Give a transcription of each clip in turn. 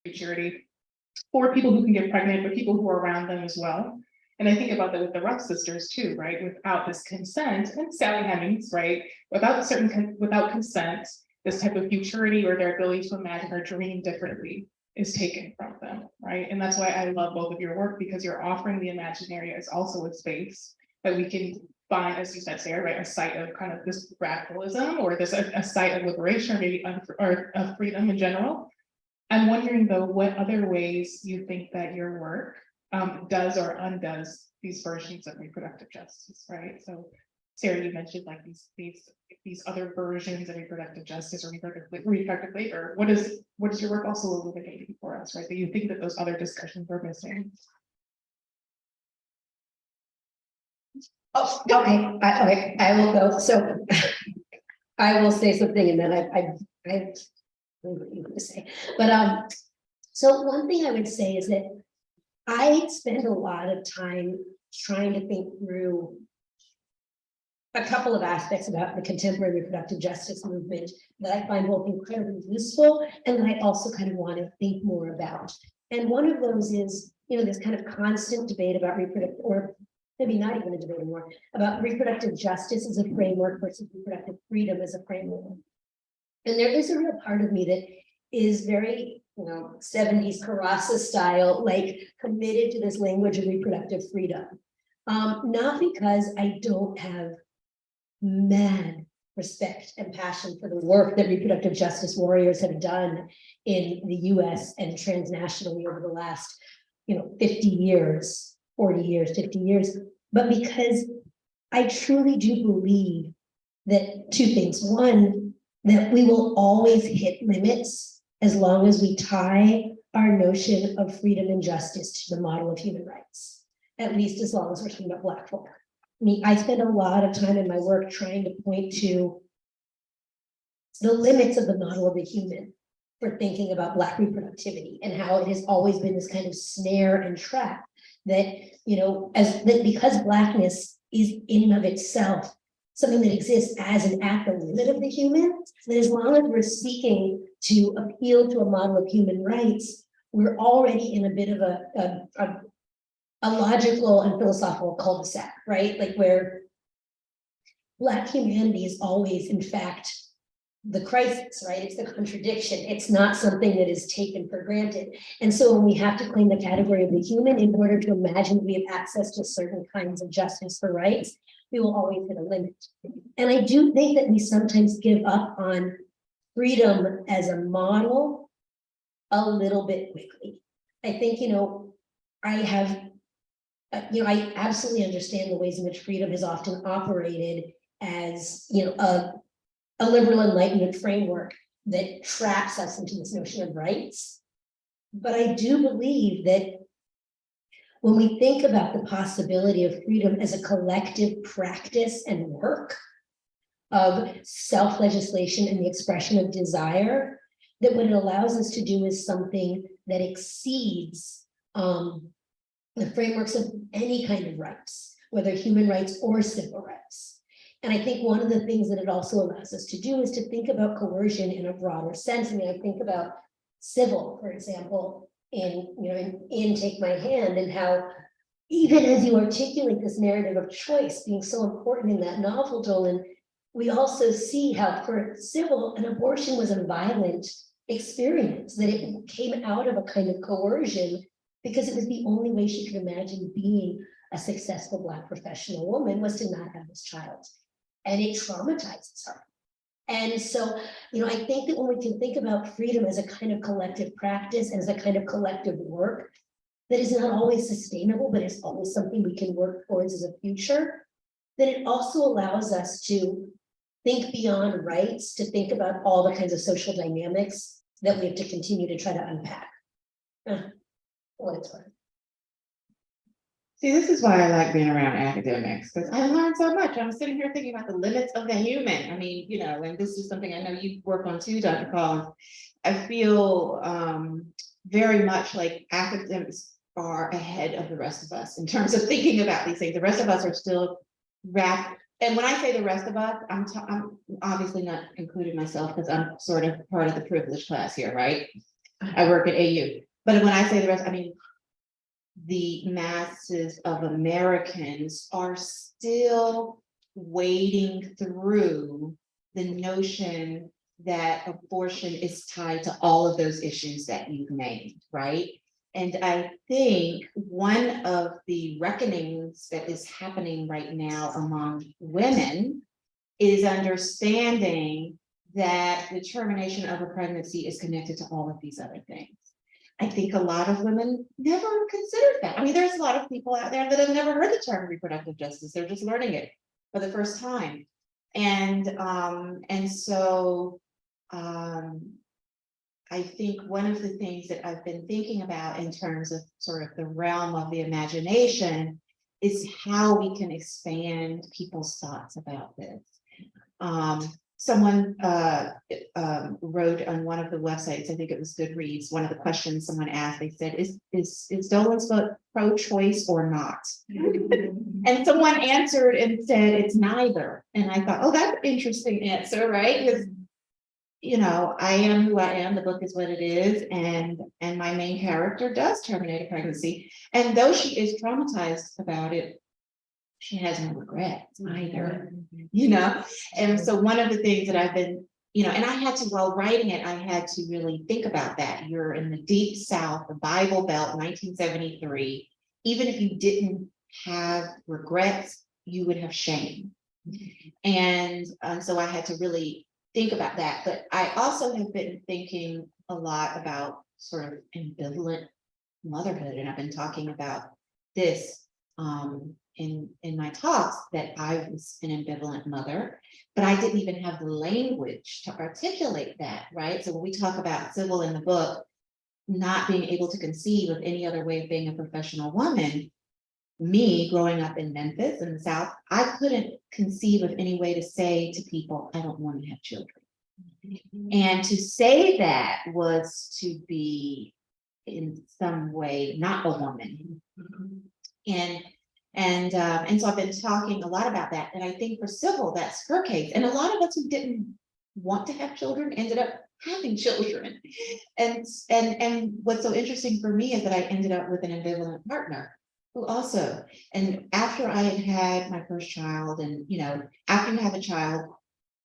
futurity for people who can get pregnant, but people who are around them as well. And I think about that with the Ruff sisters too, right? Without this consent, and Sally Hemings, right? Without consent, this type of futurity or their ability to imagine or dream differently is taken from them, right? And that's why I love both of your work, because you're offering the imaginary as also a space that we can find, as you said, Sarah, right? A site of kind of this radicalism, or this a site of liberation, or maybe or of freedom in general. I'm wondering though, what other ways you think that your work does or undoes these versions of reproductive justice, right? So, Sarah, you mentioned like these other versions of reproductive justice or reproductive labor. What is your work also illuminating for us, right? That you think that those other discussions are missing? Oh, okay. I will go. So I will say something, and then I what you going to say, but so one thing I would say is that I spend a lot of time trying to think through a couple of aspects about the contemporary reproductive justice movement that I find both incredibly useful and that I also kind of want to think more about. And one of those is, this kind of constant debate about reproductive, or maybe not even a debate anymore, about reproductive justice as a framework versus reproductive freedom as a framework. And there is a real part of me that is very, 70s Carassa style, like committed to this language of reproductive freedom. Not because I don't have mad respect and passion for the work that reproductive justice warriors have done in the US and transnationally over the last, 50 years, 40 years, 50 years, but because I truly do believe that two things. One, that we will always hit limits as long as we tie our notion of freedom and justice to the model of human rights, at least as long as we're talking about Black folk. I mean, I spend a lot of time in my work trying to point to the limits of the model of the human for thinking about Black reproductivity, and how it has always been this kind of snare and trap that, because Blackness is in and of itself something that exists as an at the limit of the human, that as long as we're seeking to appeal to a model of human rights, we're already in a bit of a logical and philosophical cul-de-sac, right? Like where Black humanity is always, in fact, the crisis, right? It's the contradiction. It's not something that is taken for granted. And so when we have to claim the category of the human in order to imagine that we have access to certain kinds of justice for rights, we will always hit a limit. And I do think that we sometimes give up on freedom as a model a little bit quickly. I think, I absolutely understand the ways in which freedom has often operated as, a liberal enlightenment framework that traps us into this notion of rights. But I do believe that when we think about the possibility of freedom as a collective practice and work of self-legislation and the expression of desire, that what it allows us to do is something that exceeds the frameworks of any kind of rights, whether human rights or civil rights. And I think one of the things that it also allows us to do is to think about coercion in a broader sense. I mean, I think about civil, for example, in Take My Hand, and how even as you articulate this narrative of choice being so important in that novel, Dolen, we also see how for civil, an abortion was a violent experience, that it came out of a kind of coercion because it was the only way she could imagine being a successful Black professional woman was to not have this child. And it traumatizes her. And so, I think that when we can think about freedom as a kind of collective practice, as a kind of collective work that is not always sustainable, but is always something we can work towards as a future, then it also allows us to think beyond rights, to think about all the kinds of social dynamics that we have to continue to try to unpack. What it's worth. See, this is why I like being around academics, because I learned so much. I'm sitting here thinking about the limits of the human. I mean, and this is something I know you work on too, Dr. Collins. I feel very much like academics are ahead of the rest of us in terms of thinking about these things. The rest of us are still wrapped. And when I say the rest of us, I'm obviously not including myself because I'm sort of part of the privileged class here, right? I work at AU, but when I say the rest, I mean, the masses of Americans are still wading through the notion that abortion is tied to all of those issues that you've named, right? And I think one of the reckonings that is happening right now among women is understanding that the termination of a pregnancy is connected to all of these other things. I think a lot of women never considered that. I mean, there's a lot of people out there that have never heard the term reproductive justice. They're just learning it for the first time. And so I think one of the things that I've been thinking about in terms of sort of the realm of the imagination is how we can expand people's thoughts about this. Someone wrote on one of the websites, I think it was Goodreads, one of the questions someone asked, they said, is Dolen's book pro-choice or not? And someone answered and said, it's neither. And I thought, oh, that's an interesting answer, right? Because, you know, I am who I am, the book is what it is, and my main character does terminate a pregnancy. And though she is traumatized about it, she has no regrets either, you know? And so one of the things that I've been, you know, and I had to, while writing it, I had to really think about that. You're in the deep South, the Bible Belt, 1973. Even if you didn't have regrets, you would have shame. And so I had to really think about that. But I also have been thinking a lot about sort of ambivalent motherhood. And I've been talking about this in my talks, that I was an ambivalent mother, but I didn't even have the language to articulate that, right? So when we talk about Sybil in the book, not being able to conceive of any other way of being a professional woman, me growing up in Memphis in the South, I couldn't conceive of any way to say to people, I don't want to have children. And to say that was to be in some way not a woman. And so I've been talking a lot about that. And I think for Sybil, that's her case. And a lot of us who didn't want to have children ended up having children. And what's so interesting for me is that I ended up with an ambivalent partner who also, and after I had had my first child, and you know, after you have a child,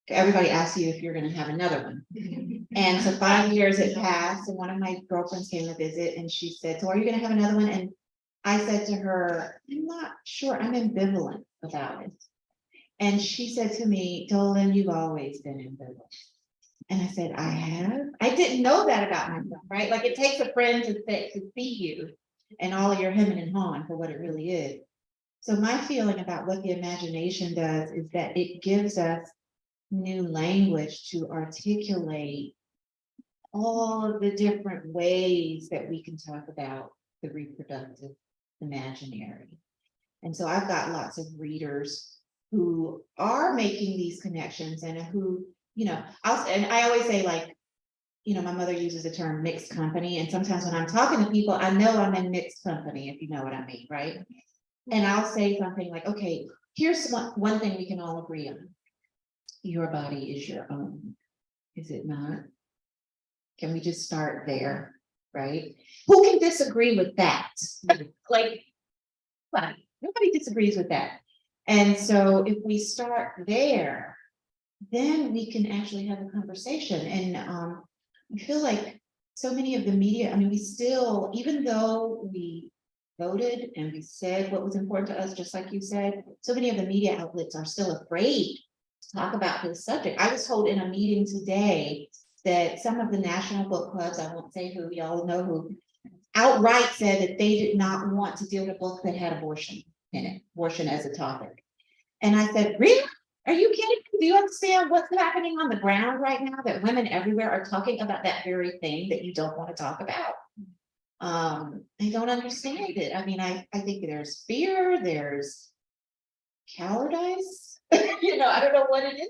everybody asks you if you're going to have another one. And so 5 years had passed, and one of my girlfriends came to visit, and she said, so are you going to have another one? And I said to her, I'm not sure, I'm ambivalent about it. And she said to me, Dolen, you've always been ambivalent. And I said, I have? I didn't know that about myself, right? Like it takes a friend to see you and all of your hemming and hawing for what it really is. So my feeling about what the imagination does is that it gives us new language to articulate all of the different ways that we can talk about the reproductive imaginary. And so I've got lots of readers who are making these connections and who, you know, and I always say, like, you know, my mother uses the term mixed company. And sometimes when I'm talking to people, I know I'm in mixed company, if you know what I mean, right? And I'll say something like, okay, here's one thing we can all agree on. Your body is your own, is it not? Can we just start there, right? Who can disagree with that? Like, nobody disagrees with that. And so if we start there, then we can actually have a conversation. And I feel like so many of the media, I mean, we still, even though we voted and we said what was important to us, just like you said, so many of the media outlets are still afraid to talk about this subject. I was told in a meeting today that some of the national book clubs, I won't say who, y'all know who, outright said that they did not want to deal with a book that had abortion in it, abortion as a topic. And I said, really? Are you kidding? Do you understand what's happening on the ground right now? That women everywhere are talking about that very thing that you don't want to talk about. I don't understand it. I mean, I think there's fear, there's cowardice. You know, I don't know what it is.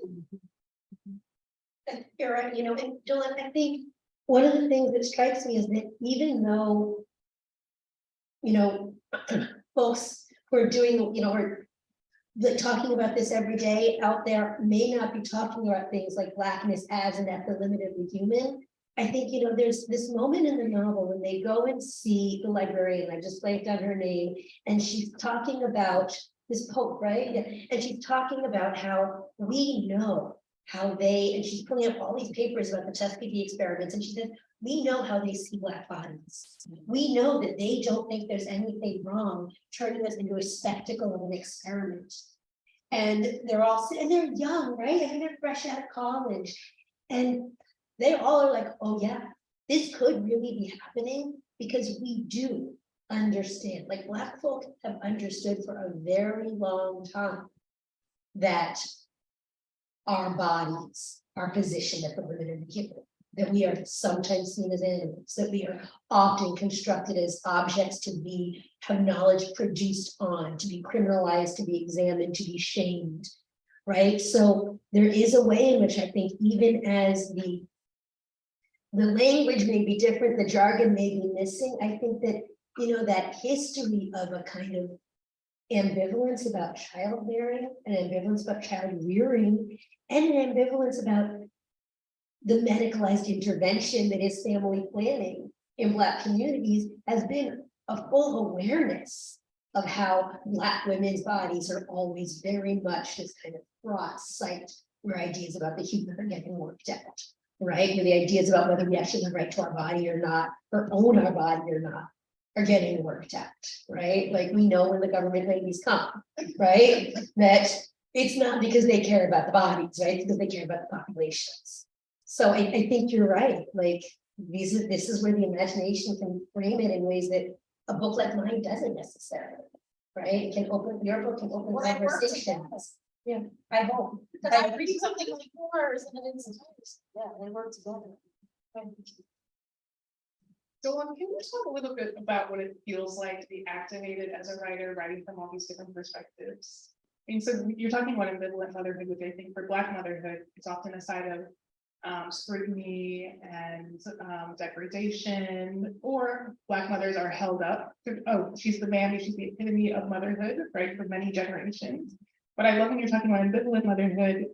You're right, you know, and Dolen, I think one of the things that strikes me is that even though, you know, folks who are doing, you know, are talking about this every day out there may not be talking about things like Blackness as an equiliminatively human, I think, you know, there's this moment in the novel when they go and see the librarian, I just blanked on her name, and she's talking about this Pope, right? Yeah. And she's talking about how we know how they, and she's pulling up all these papers about the Tuskegee experiments, and she said, we know how they see Black bodies. We know that they don't think there's anything wrong turning us into a spectacle of an experiment. And they're all, and they're young, right? I mean, they're fresh out of college. And they all are like, oh yeah, this could really be happening because we do understand, like Black folk have understood for a very long time that our bodies are positioned at the limit of the human, that we are sometimes seen as animals, that we are often constructed as objects to be, have knowledge produced on, to be criminalized, to be examined, to be shamed, right? So there is a way in which I think even as the language may be different, the jargon may be missing. I think that, you know, that history of a kind of ambivalence about childbearing, an ambivalence about child rearing, and an ambivalence about the medicalized intervention that is family planning in Black communities has been a full awareness of how Black women's bodies are always very much this kind of fraught site where ideas about the human are getting worked out. Right, where the ideas about whether we actually have the right to our body or not, or own our body or not, are getting worked out, right? Like we know when the government ladies come, right? That it's not because they care about the bodies, right? It's because they care about the populations. So I think you're right. Like this is where the imagination can frame it in ways that a book like mine doesn't necessarily, right? It can open, your book can open conversations. Yeah, I hope. Because I'm reading something like yours and then it's, yeah, they work together. Dolen, can you talk a little bit about what it feels like to be activated as a writer, writing from all these different perspectives? I mean, so you're talking about ambivalent motherhood, which I think for Black motherhood, it's often a side of scrutiny and degradation, or Black mothers are held up. Oh, she's the mammy, she's the epitome of motherhood, right, for many generations. But I love when you're talking about ambivalent motherhood.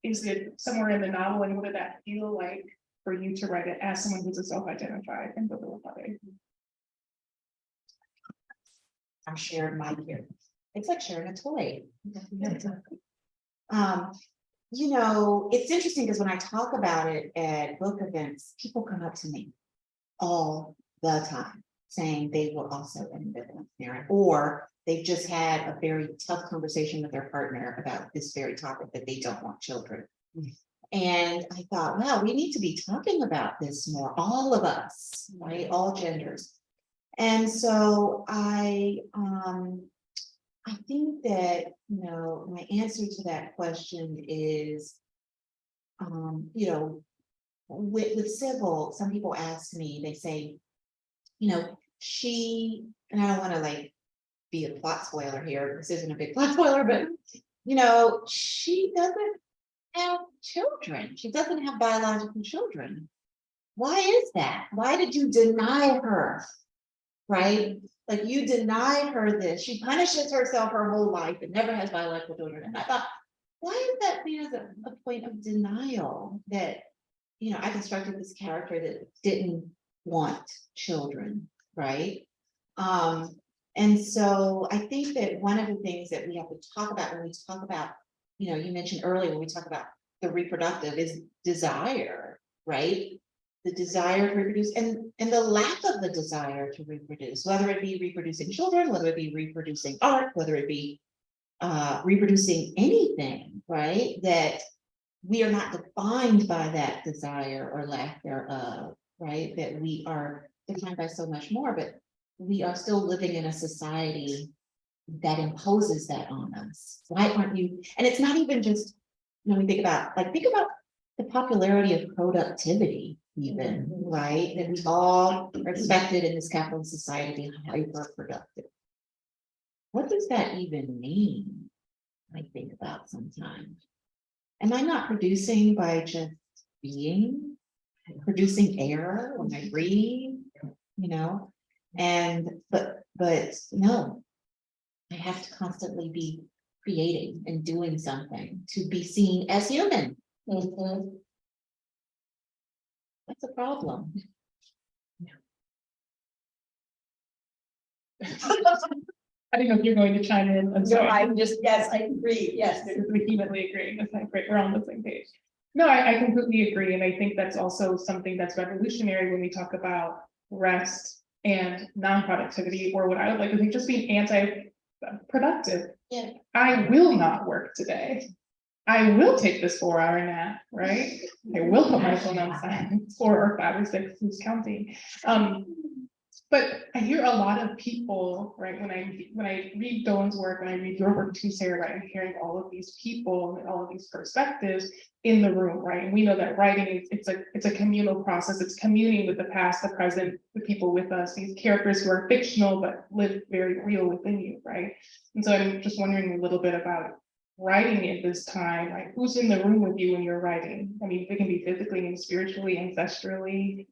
Is it somewhere in the novel, and what did that feel like for you to write it as someone who's a self-identified ambivalent mother? I'm sharing my here. It's like sharing a toy. You know, it's interesting because when I talk about it at book events, people come up to me all the time saying they were also an ambivalent parent, or they've just had a very tough conversation with their partner about this very topic, that they don't want children. And I thought, wow, we need to be talking about this more, all of us, right? All genders. And so I think that, you know, my answer to that question is, you know, with Sybil, some people ask me, they say, you know, she, and I don't want to like be a plot spoiler here, this isn't a big plot spoiler, but you know, she doesn't have children. She doesn't have biological children. Why is that? Why did you deny her? Right? Like you denied her this. She punishes herself her whole life and never has biological children. And I thought, why is that seen as a point of denial that, you know, I constructed this character that didn't want children, right? And so I think that one of the things that we have to talk about when we talk about, you know, you mentioned earlier when we talk about the reproductive is desire, right? The desire to reproduce and the lack of the desire to reproduce, whether it be reproducing children, whether it be reproducing art, whether it be reproducing anything, right? That we are not defined by that desire or lack thereof, right? That we are defined by so much more, but we are still living in a society that imposes that on us. Why aren't you? And it's not even just, when we think about the popularity of productivity, even, right? That we all are expected in this capitalist society to be hyper productive. What does that even mean? I think about sometimes. Am I not producing by just being, producing air when I breathe, you know? And but no, I have to constantly be creating and doing something to be seen as human. That's a problem. I don't know if you're going to chime in. I'm No, sorry. I'm just, yes, I agree, yes. We vehemently agree. That's not great. We're on the same page. No, I completely agree. And I think that's also something that's revolutionary when we talk about rest and non-productivity, or what I would like to think just being anti-productive. Yeah. I will not work today. I will take this 4-hour nap, right? I will put my phone on silent, or 5 or 6, who's counting. But I hear a lot of people, right, when I read Dolen's work, when I read your work too, Sarah, right, I'm hearing all of these people and all of these perspectives in the room, right? And we know that writing, it's a communal process. It's communing with the past, the present, the people with us, these characters who are fictional but live very real within you, right? And so I'm just wondering a little bit about writing at this time, like who's in the room with you when you're writing? I mean, it can be physically and spiritually, ancestrally.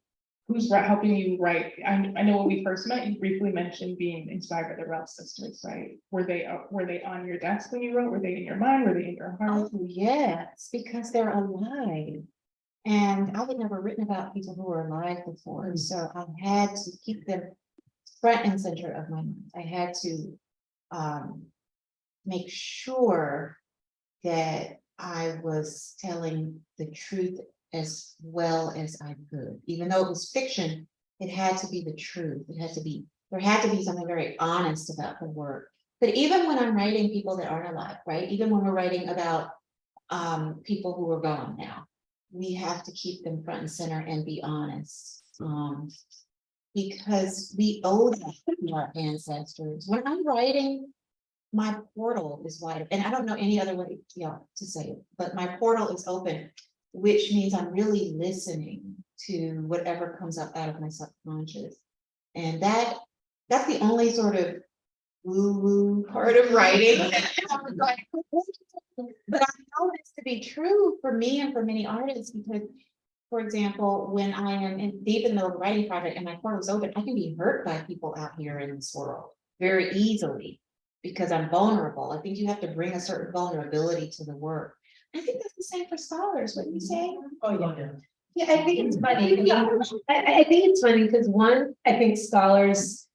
Who's helping you write? I know when we first met, you briefly mentioned being inspired by the Ralph sisters, right? Were they on your desk when you wrote? Were they in your mind? Were they in your heart? Oh, yes, because they're alive. And I had never written about people who were alive before, so I had to keep them front and center of my mind. I had to make sure that I was telling the truth as well as I could. Even though it was fiction, it had to be the truth. There had to be something very honest about the work. But even when I'm writing people that aren't alive, right? Even when we're writing about people who are gone now, we have to keep them front and center and be honest. Because we owe that to our ancestors. When I'm writing, my portal is wide, and I don't know any other way, to say it, but my portal is open, which means I'm really listening to whatever comes up out of my subconscious. And that's the only sort of woo-woo part of writing. But I know this to be true for me and for many artists, because, for example, when I am deep in the middle of the writing project and my portal is open, I can be hurt by people out here in this world very easily because I'm vulnerable. I think you have to bring a certain vulnerability to the work. I think that's the same for scholars, wouldn't you say? Oh, yeah. Yeah, I think it's funny. I think it's funny because I think scholars,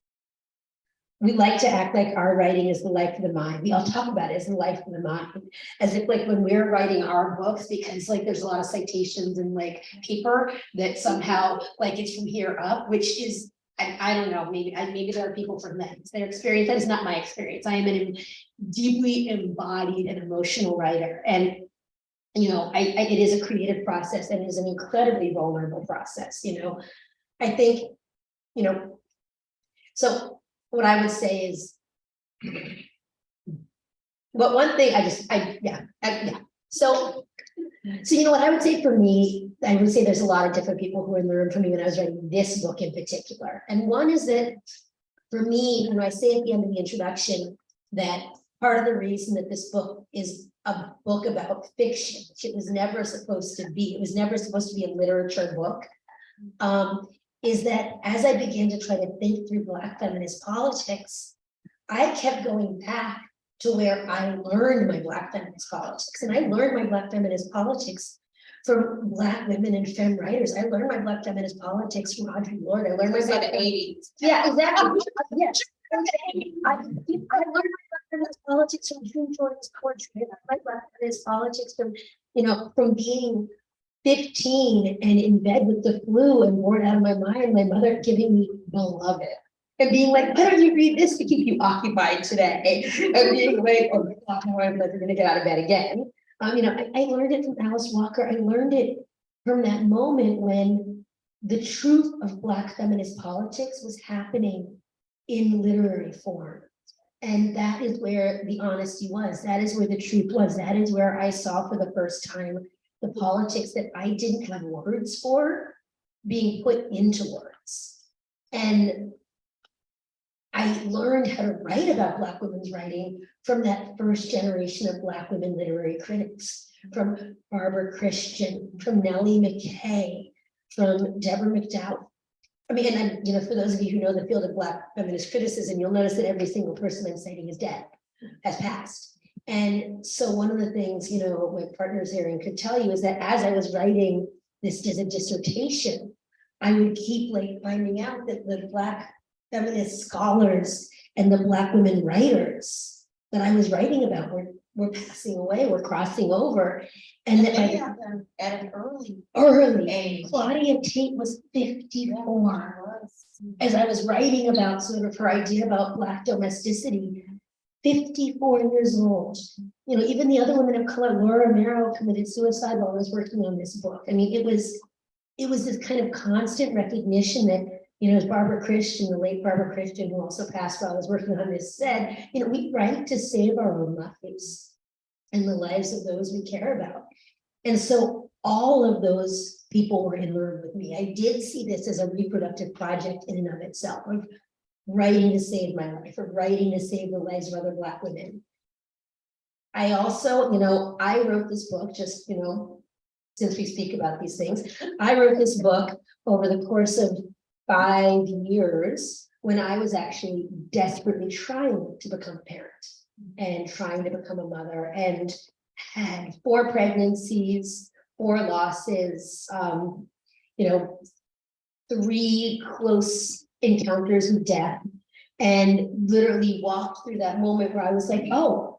we like to act like our writing is the life of the mind. We all talk about it as the life of the mind, as if like when we're writing our books, because like there's a lot of citations and like paper that somehow like it's from here up, which is, I don't know, maybe there are people from that, it's their experience. That is not my experience. I am a deeply embodied and emotional writer, and it is a creative process, and it is an incredibly vulnerable process. I think, so what I would say is, but one thing So what I would say for me, I would say there's a lot of different people who were in the room for me when I was writing this book in particular. And one is that for me, I say at the end of the introduction that part of the reason that this book is a book about fiction, which it was never supposed to be, it was never supposed to be a literature book, is that as I began to try to think through Black feminist politics, I kept going back to where I learned my Black feminist politics. And I learned my Black feminist politics from Black women and femme writers. I learned my Black feminist politics from Audre Lorde. I learned my Black 80s. Yeah, exactly. Yes. I learned my Black feminist politics from June Jordan's poetry. I learned my Black feminist politics from being 15 and in bed with the flu and bored out of my mind, my mother giving me Beloved and being like, why don't you read this to keep you occupied today? And being like, oh my God, now I'm never gonna get out of bed again. I learned it from Alice Walker. I learned it from that moment when the truth of Black feminist politics was happening in literary form. And that is where the honesty was. That is where the truth was. That is where I saw for the first time the politics that I didn't have words for being put into words. And I learned how to write about Black women's writing from that first generation of Black women literary critics, from Barbara Christian, from Nellie McKay, from Deborah McDowell. And for those of you who know the field of Black feminist criticism, you'll notice that every single person I'm citing is dead, has passed. And so one of the things, my partner's Erin could tell you is that as I was writing this as a dissertation, I would keep like finding out that the Black feminist scholars and the Black women writers that I was writing about were passing away, were crossing over. And that Many by of them at an early early, age. Claudia Tate was 54. As I was writing about sort of her idea about Black domesticity, 54 years old. You know, even the other women of color, Laura Merrill committed suicide while I was working on this book. I mean, it was this kind of constant recognition that, you know, as Barbara Christian, the late Barbara Christian, who also passed while I was working on this, said, you know, we write to save our own lives and the lives of those we care about. And so all of those people were in the room with me. I did see this as a reproductive project in and of itself, of writing to save my life, or writing to save the lives of other Black women. I also, you know, I wrote this book just, you know, since we speak about these things, I wrote this book over the course of 5 years when I was actually desperately trying to become a parent and trying to become a mother, and had 4 pregnancies, 4 losses, you know, 3 close encounters with death, and literally walked through that moment where I was like, oh,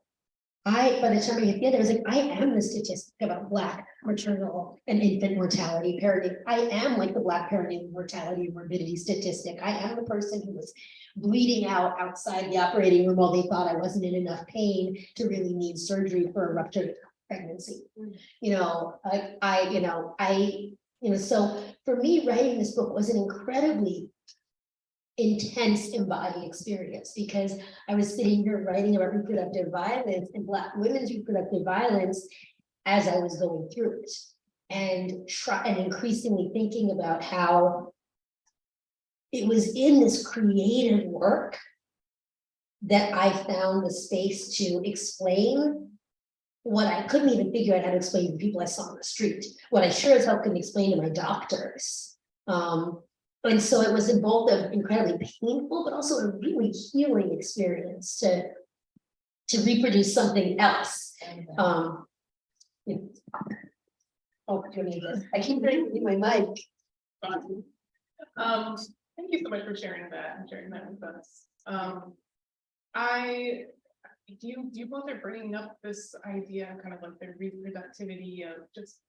by the time I hit the end, I was like, I am the statistic about Black maternal and infant mortality parenting. I am like the Black parenting mortality and morbidity statistic. I am the person who was bleeding out outside the operating room while they thought I wasn't in enough pain to really need surgery for a ruptured pregnancy. You know, so for me, writing this book was an incredibly intense embodied experience, because I was sitting here writing about reproductive violence and Black women's reproductive violence as I was going through it, and increasingly thinking about how it was in this creative work that I found the space to explain what I couldn't even figure out how to explain to people I saw on the street, what I sure as hell couldn't explain to my doctors. And so it was both an incredibly painful, but also a really healing experience to reproduce something else. Oh, do you need this? I keep bringing my mic. Thank you so much for sharing that and sharing that with us. You both are bringing up this idea, kind of like the reproductivity of just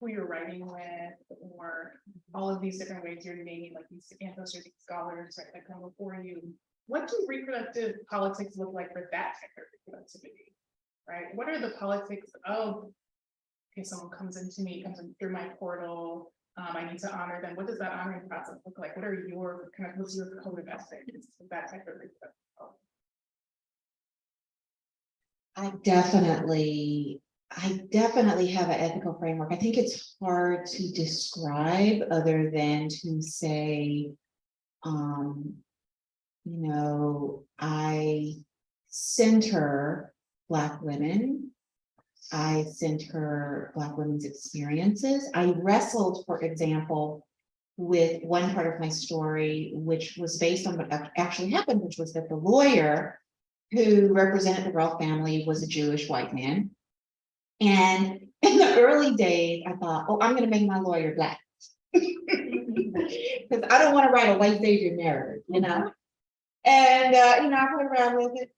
who you're writing with, or all of these different ways you're naming, like these ancestors, scholars, right, that come before you. What do reproductive politics look like for that type of reproductivity, right? What are the politics of, okay, someone comes into me, comes in through my portal, I need to honor them. What does that honoring process look like? What are your kind of, what's your code of ethics with that type of reproductive politics? I definitely have an ethical framework. I think it's hard to describe other than to say, you know, I center Black women. I center Black women's experiences. I wrestled, for example, with one part of my story, which was based on what actually happened, which was that the lawyer who represented the royal family was a Jewish white man. And in the early days, I thought, oh, I'm going to make my lawyer Black. Because I don't want to write a white savior narrative, you know? And, you know, I played around with it.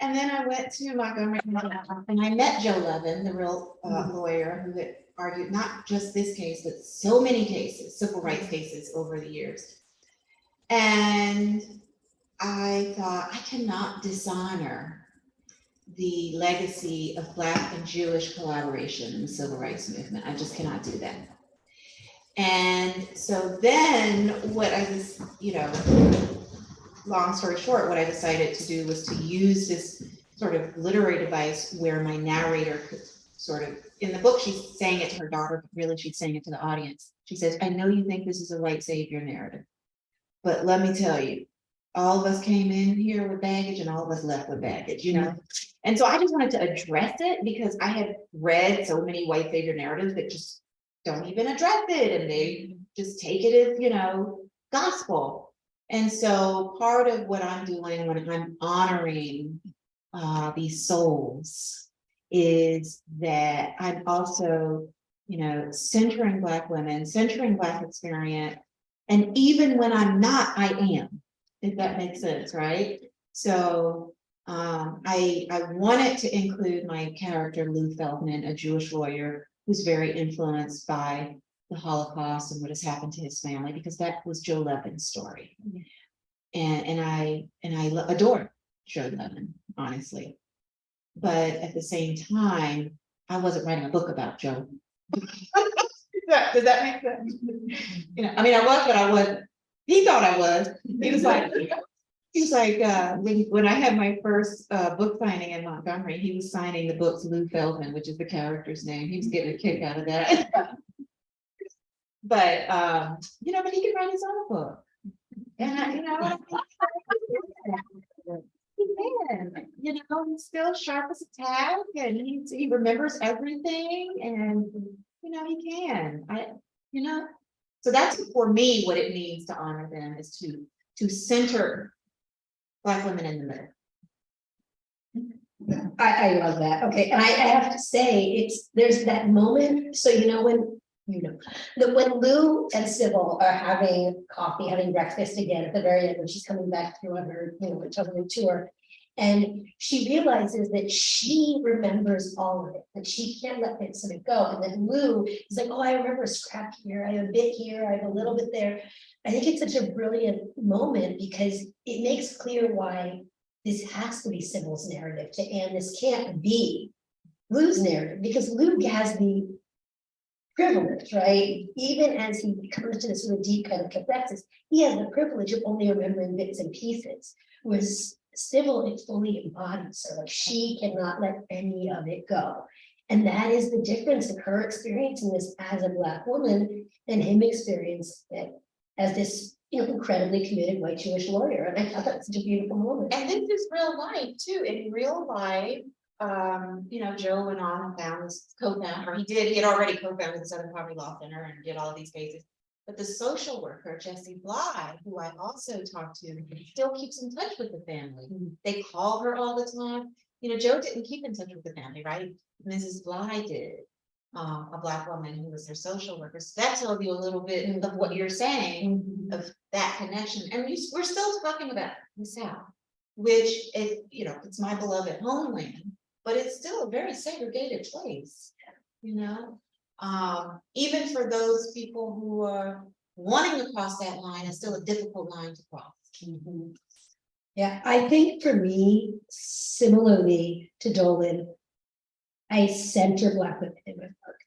And then I went to Montgomery and I met Joe Levin, the real lawyer who had argued not just this case, but so many cases, civil rights cases over the years. And I thought, I cannot dishonor the legacy of Black and Jewish collaboration in the civil rights movement. I just cannot do that. And so then what I just, you know, long story short, what I decided to do was to use this sort of literary device where my narrator could sort of, in the book, she's saying it to her daughter, but really she's saying it to the audience. She says, I know you think this is a white savior narrative, but let me tell you, all of us came in here with baggage and all of us left with baggage, you know? And so I just wanted to address it because I had read so many white savior narratives that just don't even address it. And they just take it as, you know, gospel. And so part of what I'm doing when I'm honoring these souls is that I'm also centering Black women, centering Black experience. And even when I'm not, I am, if that makes sense, right? So I wanted to include my character, Lou Feldman, a Jewish lawyer who's very influenced by the Holocaust and what has happened to his family, because that was Joe Levin's story. And I adore Joe Levin, honestly. But at the same time, I wasn't writing a book about Joe. Does that make sense? I mean, I was, but I wasn't. He thought I was. He was like, when I had my first book signing in Montgomery, he was signing the books Lou Feldman, which is the character's name. He was getting a kick out of that. But but he could write his own book. And he can, he's still sharp as a tack, and he remembers everything, and he can. So that's for me what it means to honor them, is to center Black women in the middle. I love that. Okay, and I have to say, there's that moment. So when Lou and Sybil are having coffee, having breakfast again at the very end, when she's coming back through on her, traveling tour, and she realizes that she remembers all of it, that she can't let bits of it go. And then Lou is like, oh, I remember a scrap here, I have a bit here, I have a little bit there. I think it's such a brilliant moment, because it makes clear why this has to be Sybil's narrative, and this can't be Lou's narrative, because Lou has the privilege, right? Even as he comes to this sort of deep kind of catharsis, he has the privilege of only remembering bits and pieces, whereas Sybil, it fully embodies her. Like, she cannot let any of it go. And that is the difference in her experiencing this as a Black woman and him experiencing it as this incredibly committed white Jewish lawyer. And I thought that was such a beautiful moment. And this is real life too. In real life, Joe went on and found this co-founder. He had already co-founded the Southern Poverty Law Center and did all of these cases. But the social worker, Jessie Bly, who I also talked to, still keeps in touch with the family. They call her all the time. Joe didn't keep in touch with the family, right? Mrs. Bly did, a Black woman who was their social worker. So that tells you a little bit of what you're saying, of that connection. And we're still talking about the South, which is, it's my beloved homeland, but it's still a very segregated place, even for those people who are wanting to cross that line, it's still a difficult line to cross. Yeah, I think for me, similarly to Dolen, I center Black women in my work.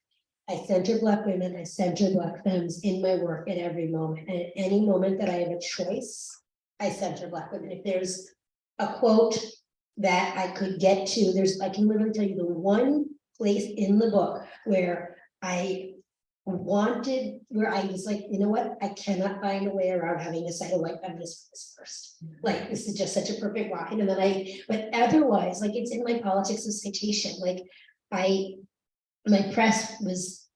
I center Black women, I center Black femmes in my work at every moment. And at any moment that I have a choice, I center Black women. If there's a quote that I could get to, I can literally tell you the one place in the book where I was like, you know what, I cannot find a way around having to cite a white feminist for this first. Like, this is just such a perfect line. And then but otherwise, like, it's in my politics of citation. Like, my press was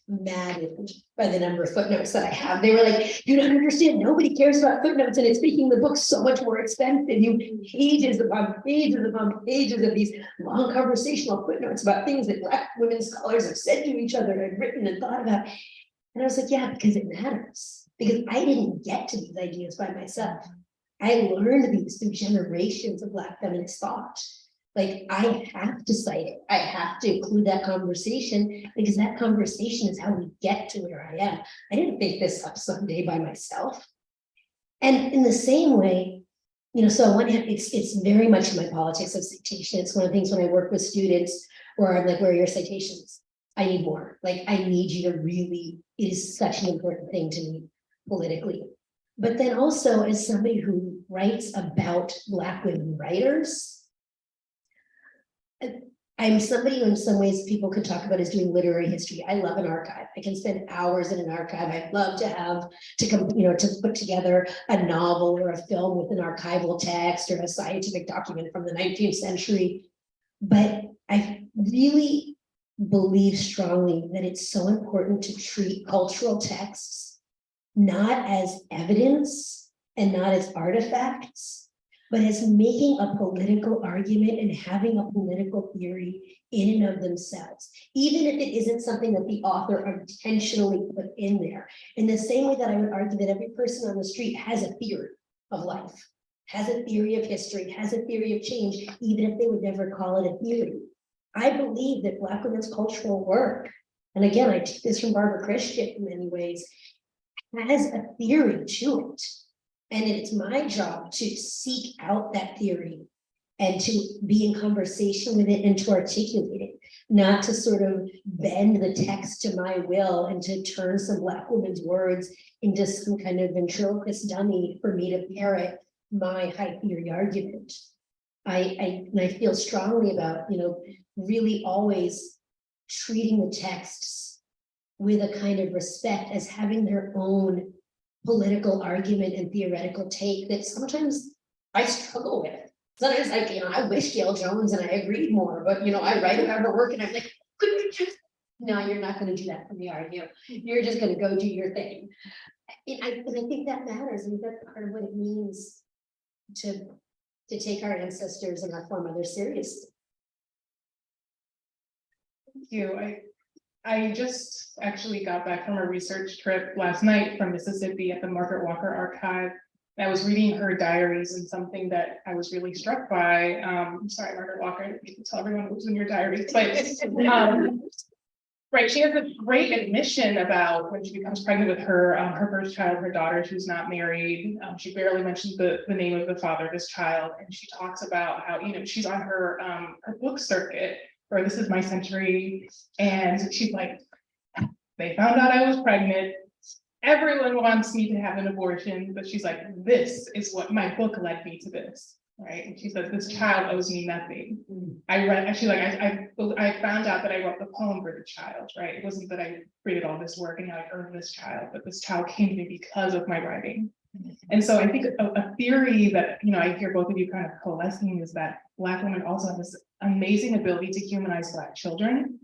maddened by the number of footnotes that I have. They were like, you don't understand, nobody cares about footnotes, and it's making the book so much more expensive. You pages upon pages upon pages of these long conversational footnotes about things that Black women scholars have said to each other and written and thought about. And I was like, yeah, because it matters. Because I didn't get to these ideas by myself. I learned these through generations of Black feminist thought. Like, I have to cite it. I have to include that conversation, because that conversation is how we get to where I am. I didn't make this up someday by myself. And in the same way, so on one hand, it's very much in my politics of citation. It's one of the things when I work with students where I'm like, where are your citations? I need more. Like, I need you to really, it is such an important thing to me politically. But then also, as somebody who writes about Black women writers, I'm somebody who in some ways people could talk about as doing literary history. I love an archive. I can spend hours in an archive. I'd love to have to put together a novel or a film with an archival text or a scientific document from the 19th century. But I really believe strongly that it's so important to treat cultural texts not as evidence and not as artifacts, but as making a political argument and having a political theory in and of themselves, even if it isn't something that the author intentionally put in there. In the same way that I would argue that every person on the street has a theory of life, has a theory of history, has a theory of change, even if they would never call it a theory. I believe that Black women's cultural work, and again, I take this from Barbara Christian in many ways, has a theory to it. And it's my job to seek out that theory and to be in conversation with it and to articulate it, not to sort of bend the text to my will and to turn some Black women's words into some kind of ventriloquist dummy for me to parrot my high theory argument. I feel strongly about, really always treating the texts with a kind of respect as having their own political argument and theoretical take that sometimes I struggle with. Sometimes I wish Gail Jones and I agreed more, but I write about her work and I'm like, could you just, no, you're not going to do that for me, are you? You're just going to go do your thing. And I think that matters. I think that's part of what it means to take our ancestors and our foremothers seriously. Thank you. I just actually got back from a research trip last night from Mississippi at the Margaret Walker Archive. I was reading her diaries, and something that I was really struck by, sorry, Margaret Walker, I didn't need to tell everyone what was in your diaries, but right, she has a great admission about when she becomes pregnant with her first child, her daughter, who's not married. She barely mentioned the name of the father of this child, and she talks about how she's on her book circuit, or This Is My Century, and she's like, they found out I was pregnant. Everyone wants me to have an abortion, but she's like, this is what my book led me to this, right? And she says, this child owes me nothing. I found out that I wrote the poem for the child, right? It wasn't that I created all this work and now I earned this child, but this child came to me because of my writing. And so I think a theory that, I hear both of you kind of coalescing is that Black women also have this amazing ability to humanize Black children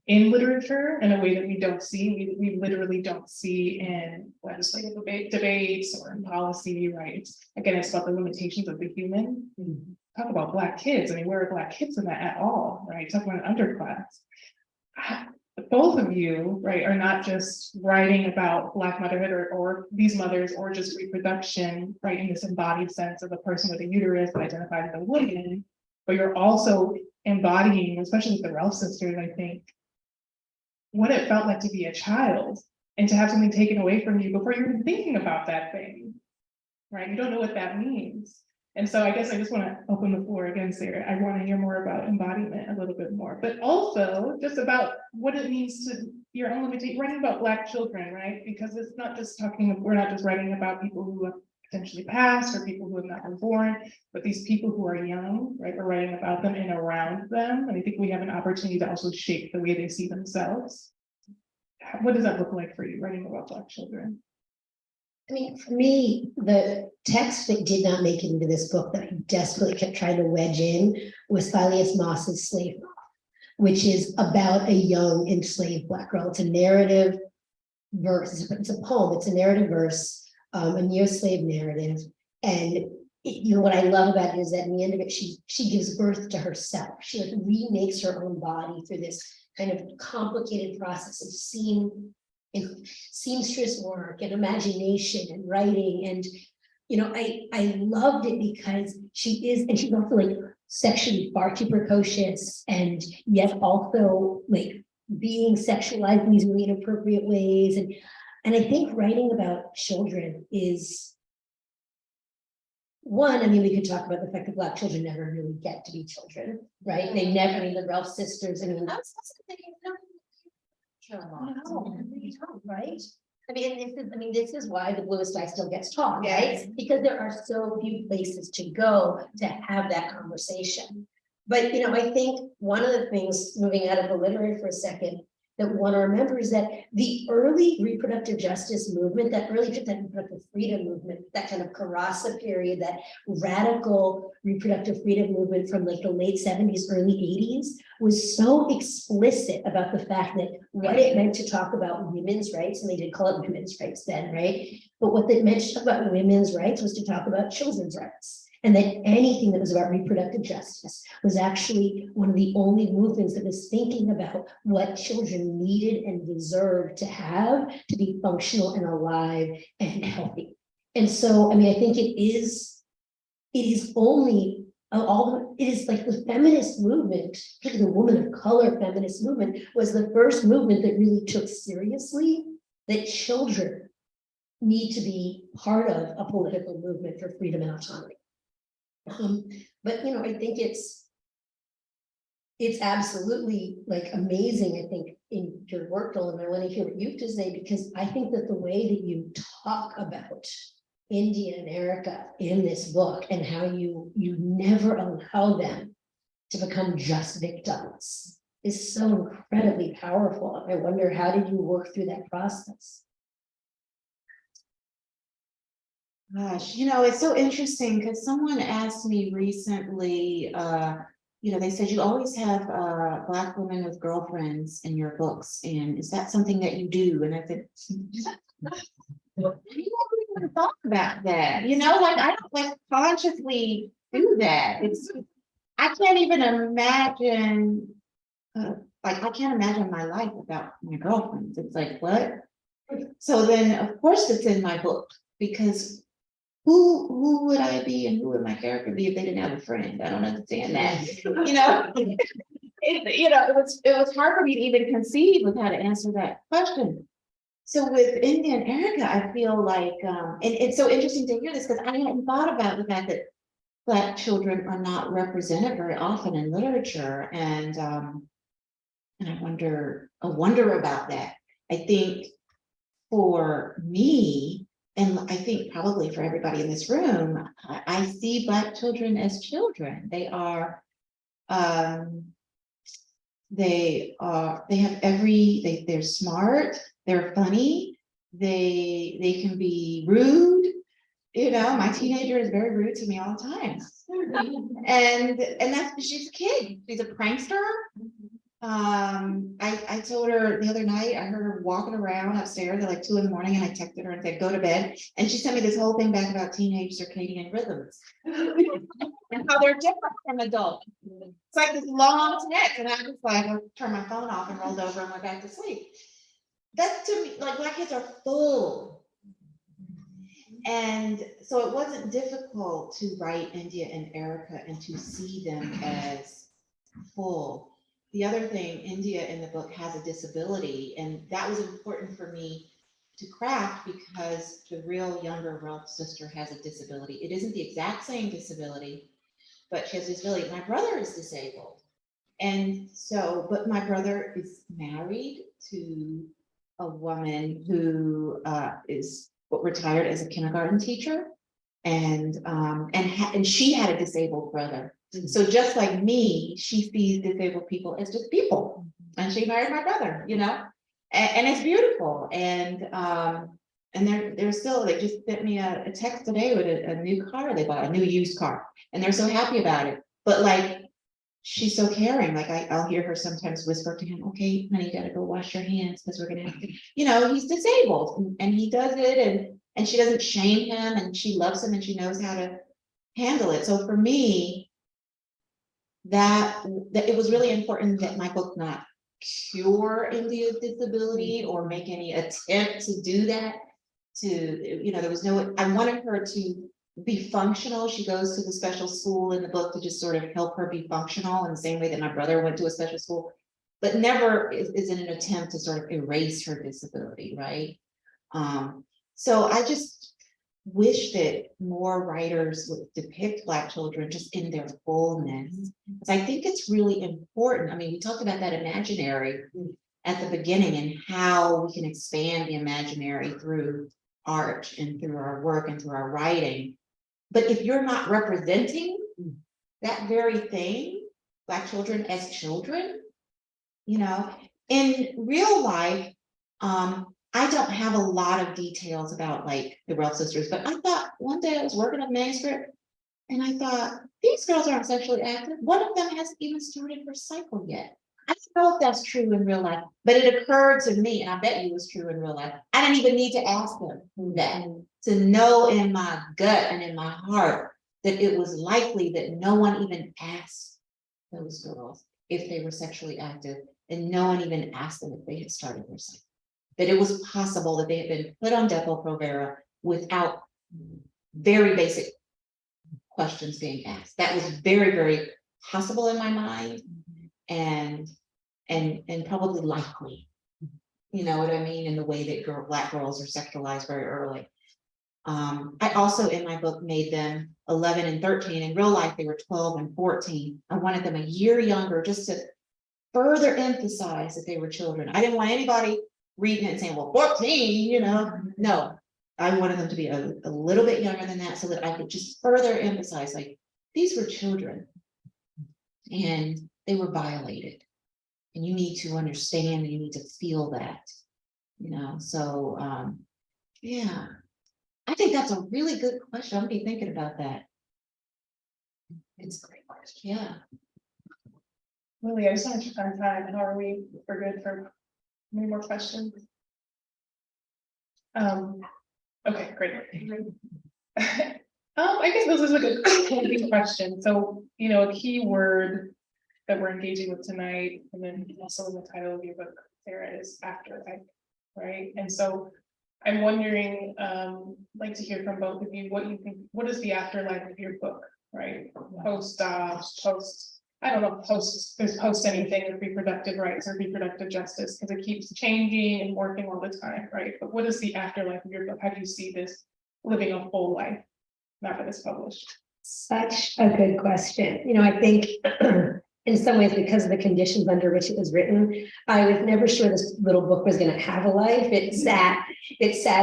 in literature in a way that we don't see. We literally don't see in legislative debates or in policy, right? It's about the limitations of the human. Talk about Black kids. Where are Black kids in that at all, right? Talk about an underclass. Both of you, right, are not just writing about Black motherhood or these mothers or just reproduction, right, in this embodied sense of a person with a uterus that identifies as a woman, but you're also embodying, especially with the Ralph sisters, I think, what it felt like to be a child and to have something taken away from you before you're even thinking about that thing, right? You don't know what that means. And so I guess I just want to open the floor again, Sarah. I want to hear more about embodiment a little bit more, but also just about what it means to your own limitation, writing about Black children, right? Because it's not just we're not just writing about people who have potentially passed or people who have not been born, but these people who are young, right? We're writing about them and around them. And I think we have an opportunity to also shape the way they see themselves. What does that look like for you, writing about Black children? For me, the text that did not make it into this book that I desperately kept trying to wedge in was Phileas Moss's Slave Moth, which is about a young enslaved Black girl. It's a narrative verse, it's a poem, it's a narrative verse, a neo-slave narrative. And what I love about it is that in the end of it, she gives birth to herself. She remakes her own body through this kind of complicated process of seamstress work and imagination and writing. And I loved it because she's also sexually far too precocious, and yet also being sexualized in these really inappropriate ways. And I think writing about children is one. We could talk about the fact that Black children never really get to be children, right? They never, the Ralph sisters, I was also thinking, right? This is why the bluest eye still gets taught, right? Because there are so few places to go to have that conversation. But I think one of the things, moving out of the literary for a second, that one to remember is that the early reproductive justice movement, that reproductive freedom movement, that kind of Carassa period, that radical reproductive freedom movement from the late 70s, early 80s, was so explicit about the fact that what it meant to talk about women's rights, and they did call it women's rights then, right? But what it meant to talk about women's rights was to talk about children's rights. And that anything that was about reproductive justice was actually one of the only movements that was thinking about what children needed and deserved to have to be functional and alive and healthy. And so, I mean, I think it is only it is like the feminist movement, particularly the woman of color feminist movement, was the first movement that really took seriously that children need to be part of a political movement for freedom and autonomy. But you know, I think it's absolutely like amazing, I think, in your work, Dolen. I want to hear what you have to say, because I think that the way that you talk about India and Erica in this book and how you never allow them to become just victims is so incredibly powerful. I wonder, how did you work through that process? Gosh, you know, it's so interesting because someone asked me recently, you know, they said you always have Black women with girlfriends in your books, and is that something that you do? And I said, I never even thought about that. You know, like I don't like consciously do that. I can't even imagine. Like I can't imagine my life without my girlfriends. It's like what? So then, of course, it's in my book, because who would I be and who would my character be if they didn't have a friend? I don't understand that. You know, it was hard for me to even conceive of how to answer that question. So with India and Erica, I feel like, and it's so interesting to hear this because I hadn't thought about the fact that Black children are not represented very often in literature, and I wonder about that. I think for me, and I think probably for everybody in this room, I see Black children as children. They're smart, they're funny, they can be rude. You know, my teenager is very rude to me all the time. And that's, she's a kid, she's a prankster. I told her the other night, I heard her walking around upstairs at like 2 a.m, and I texted her and said, go to bed. And she sent me this whole thing back about teenage circadian rhythms and how they're different from adults. It's like this long text, and I just like, I turned my phone off and rolled over and went back to sleep. That's, to me, like, Black kids are full. And so it wasn't difficult to write India and Erica and to see them as full. The other thing, India in the book has a disability, and that was important for me to craft because the real younger Ralph's sister has a disability. It isn't the exact same disability, but she has a disability. My brother is disabled. And so, but my brother is married to a woman who is retired as a kindergarten teacher, and she had a disabled brother. So just like me, she sees disabled people as just people, and she married my brother, you know, and it's beautiful. And they're still, they just sent me a text today with a new car they bought, a new used car, and they're so happy about it. But like, she's so caring. Like I'll hear her sometimes whisper to him, okay, honey, you gotta go wash your hands because we're gonna have to, you know, he's disabled, and he does it, and she doesn't shame him, and she loves him, and she knows how to handle it. So for me, that it was really important that my book not cure India's disability or make any attempt to do that. To, you know, there was no, I wanted her to be functional. She goes to the special school in the book to just sort of help her be functional in the same way that my brother went to a special school, but never is in an attempt to sort of erase her disability, right? So I just wish that more writers would depict Black children just in their fullness, because I think it's really important. I mean, we talked about that imaginary at the beginning and how we can expand the imaginary through art and through our work and through our writing. But if you're not representing that very thing, Black children as children, you know, in real life, I don't have a lot of details about like the Ralph sisters, but I thought one day I was working on a manuscript and I thought, these girls aren't sexually active. One of them hasn't even started her cycle yet. I don't know if that's true in real life, but it occurred to me, and I bet you it was true in real life. I didn't even need to ask them that, to know in my gut and in my heart that it was likely that no one even asked those girls if they were sexually active, and no one even asked them if they had started their cycle. That it was possible that they had been put on Depo-Provera without very basic questions being asked. That was very, very possible in my mind, and probably likely. You know what I mean? In the way that Black girls are sexualized very early. I also in my book made them 11 and 13. In real life, they were 12 and 14. I wanted them a year younger just to further emphasize that they were children. I didn't want anybody reading it and saying, well, 14, you know. No, I wanted them to be a little bit younger than that so that I could just further emphasize, like, these were children and they were violated. And you need to understand and you need to feel that, you know. So yeah, I think that's a really good question. I'm gonna be thinking about that. It's a great question. Yeah. Lily, I just want to check on time. How are we? We're good for any more questions? Okay, great. I guess this is a good closing question. So, you know, a key word that we're engaging with tonight, and then also in the title of your book, Sarah, is afterlife, right? And so I'm wondering, like to hear from both of you, what you think, what is the afterlife of your book, right? Post, I don't know, post anything with reproductive rights or reproductive justice, because it keeps changing and morphing all the time, right? But what is the afterlife of your book? How do you see this living a full life now that it's published? Such a good question. You know, I think in some ways, because of the conditions under which it was written, I was never sure this little book was going to have a life. It sat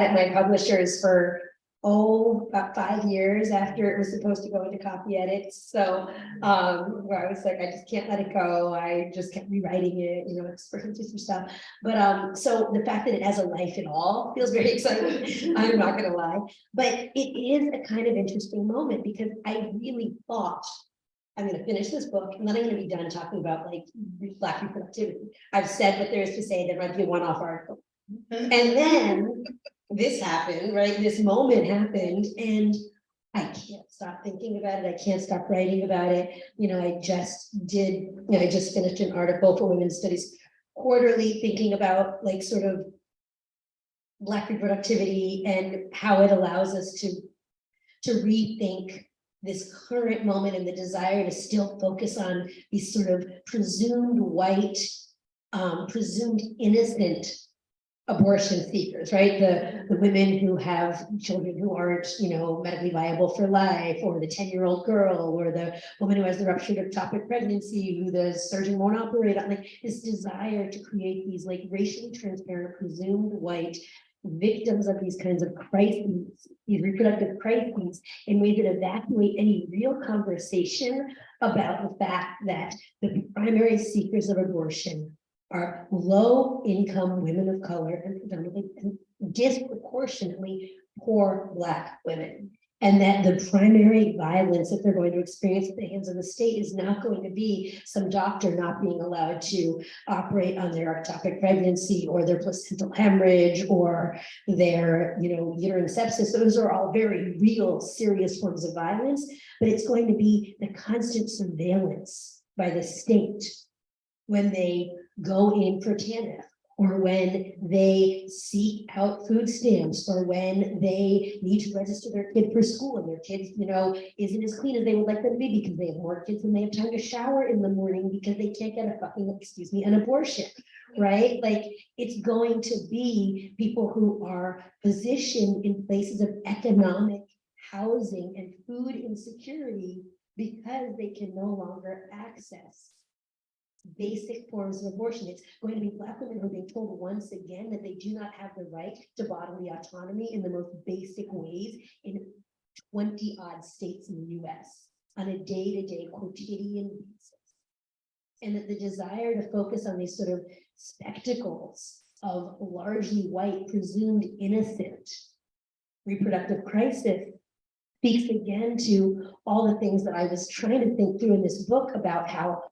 at my publishers for about 5 years after it was supposed to go into copy edits. So where I was like, I just can't let it go. I just kept rewriting it, you know, experimenting some stuff. But so the fact that it has a life at all feels very exciting. I'm not gonna lie. But it is a kind of interesting moment because I really thought I'm going to finish this book and then I'm going to be done talking about like Black reproductivity. I've said what there is to say. There might be a one-off article. And then this happened, right? This moment happened and I can't stop thinking about it. I can't stop writing about it. You know, I just finished an article for Women's Studies Quarterly thinking about like sort of Black reproductivity and how it allows us to rethink this current moment and the desire to still focus on these sort of presumed white, presumed innocent abortion seekers, right? The women who have children who aren't, you know, medically viable for life, or the 10-year-old girl, or the woman who has the ruptured ectopic pregnancy, who the surgeon won't operate on, like this desire to create these like racially transparent, presumed white victims of these kinds of crises, these reproductive crises, in ways that evacuate any real conversation about the fact that the primary seekers of abortion are low-income women of color and predominantly and disproportionately poor Black women. And that the primary violence that they're going to experience at the hands of the state is not going to be some doctor not being allowed to operate on their ectopic pregnancy or their placental hemorrhage or their, you know, uterine sepsis. Those are all very real, serious forms of violence, but it's going to be the constant surveillance by the state when they go in for TANF, or when they seek out food stamps, or when they need to register their kid for school and their kids, you know, isn't as clean as they would like them to be because they have more kids and they have time to shower in the morning because they can't get a fucking, an abortion, right? Like it's going to be people who are positioned in places of economic, housing, and food insecurity because they can no longer access basic forms of abortion. It's going to be Black women who are being told once again that they do not have the right to bodily autonomy in the most basic ways in 20 odd states in the US on a day-to-day quotidian basis. And that the desire to focus on these sort of spectacles of largely white, presumed innocent reproductive crisis speaks again to all the things that I was trying to think through in this book about how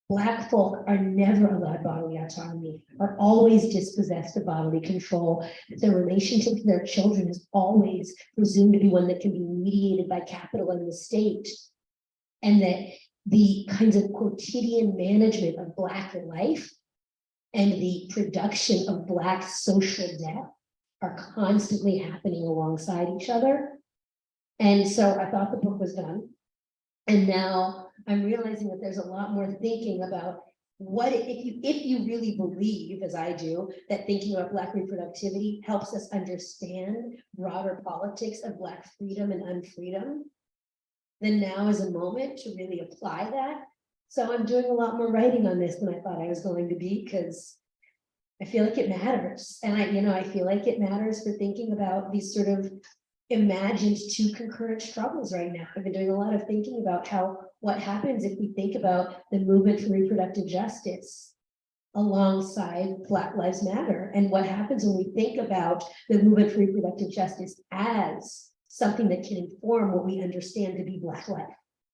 Black folk are never allowed bodily autonomy, are always dispossessed of bodily control. Their relationship to their children is always presumed to be one that can be mediated by capital and the state. And that the kinds of quotidian management of Black life and the production of Black social death are constantly happening alongside each other. And so I thought the book was done. And now I'm realizing that there's a lot more thinking about what if you really believe, as I do, that thinking about Black reproductivity helps us understand broader politics of Black freedom and unfreedom, then now is a moment to really apply that. So I'm doing a lot more writing on this than I thought I was going to be, because I feel like it matters. And I feel like it matters for thinking about these sort of imagined two concurrent struggles right now. I've been doing a lot of thinking about what happens if we think about the movement for reproductive justice alongside Black Lives Matter, and what happens when we think about the movement for reproductive justice as something that can inform what we understand to be Black life,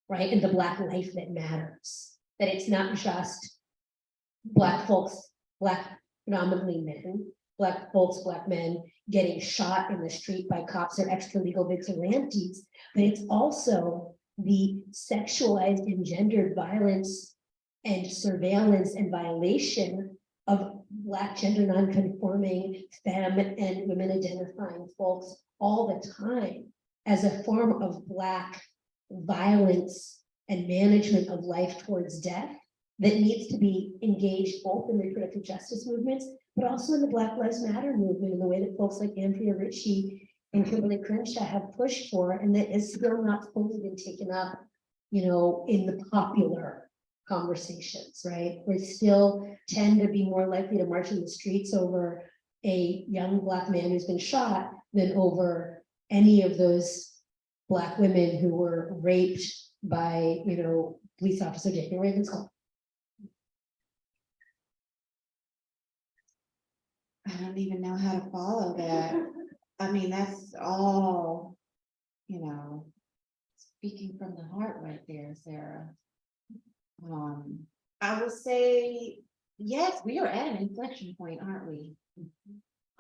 right? And the Black life that matters. That it's not just Black folks, Black predominantly men, Black folks, Black men getting shot in the street by cops or extra-legal vigilantes, but it's also the sexualized and gendered violence and surveillance and violation of Black gender non-conforming, femme and women identifying folks all the time as a form of Black violence and management of life towards death that needs to be engaged both in reproductive justice movements, but also in the Black Lives Matter movement, in the way that folks like Andrea Ritchie and Kimberly Crenshaw have pushed for, and that is still not fully been taken up, in the popular conversations, right? We still tend to be more likely to march in the streets over a young Black man who's been shot than over any of those Black women who were raped by, police officer Daniel Ravenscroft. I don't even know how to follow that. I mean, that's all, speaking from the heart right there, Sarah. I will say, yes, we are at an inflection point, aren't we?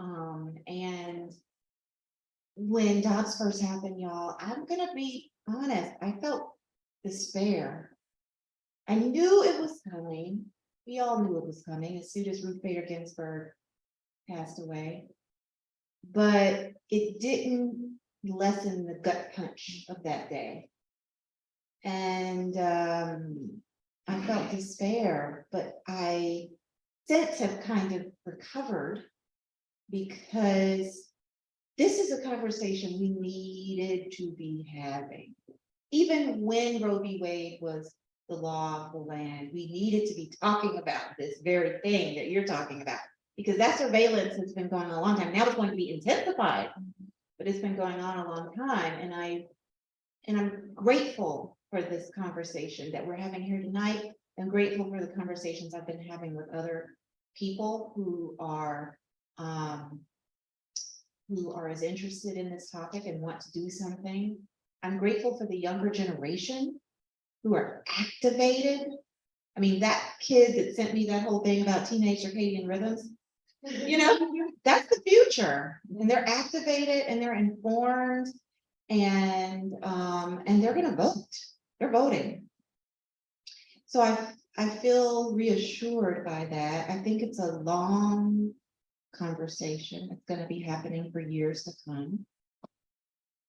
And when Dobbs first happened, y'all, I'm gonna be honest, I felt despair. I knew it was coming. We all knew it was coming as soon as Ruth Bader Ginsburg passed away, but it didn't lessen the gut punch of that day. And I felt despair, but I since have kind of recovered, because this is a conversation we needed to be having. Even when Roe v. Wade was the law of the land, we needed to be talking about this very thing that you're talking about, because that surveillance has been going on a long time. Now it's going to be intensified, but it's been going on a long time. And I'm grateful for this conversation that we're having here tonight. I'm grateful for the conversations I've been having with other people who are as interested in this topic and want to do something. I'm grateful for the younger generation who are activated. I mean, that kid that sent me that whole thing about teenage circadian rhythms, that's the future. And they're activated and they're informed, and they're gonna vote. They're voting. So I feel reassured by that. I think it's a long conversation. It's going to be happening for years to come.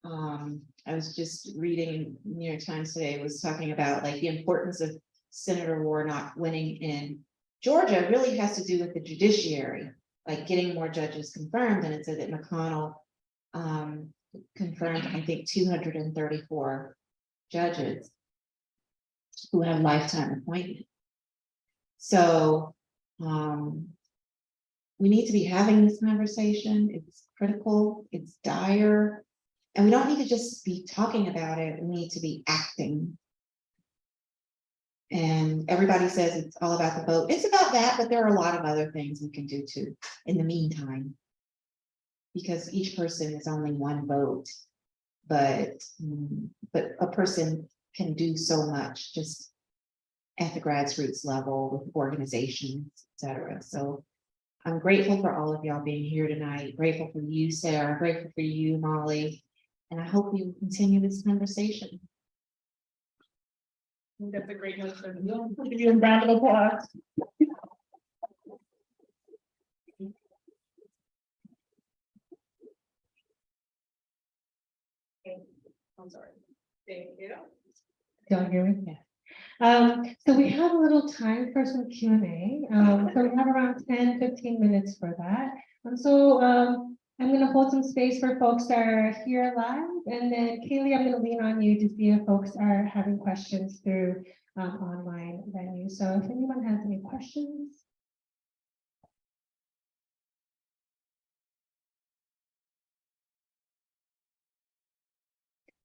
I was just reading New York Times today, was talking about like the importance of Senator Warnock winning in Georgia really has to do with the judiciary, like getting more judges confirmed. And it said that McConnell confirmed, I think, 234 judges who have lifetime appointment. So we need to be having this conversation. It's critical, it's dire, and we don't need to just be talking about it. We need to be acting. And everybody says it's all about the vote. It's about that, but there are a lot of other things we can do too in the meantime, because each person is only one vote, but a person can do so much just at the grassroots level with organizations, et cetera. So I'm grateful for all of y'all being here tonight, grateful for you, Sarah, grateful for you, Molly, and I hope we will continue this conversation. I think that's a great note for you. Give you a round of applause. I'm sorry. Thank you. Don't hear me? So we have a little time for some Q and A. So we have around 10-15 minutes for that. And so I'm going to hold some space for folks that are here live. And then Kaylee, I'm going to lean on you to see if folks are having questions through online venue. So if anyone has any questions.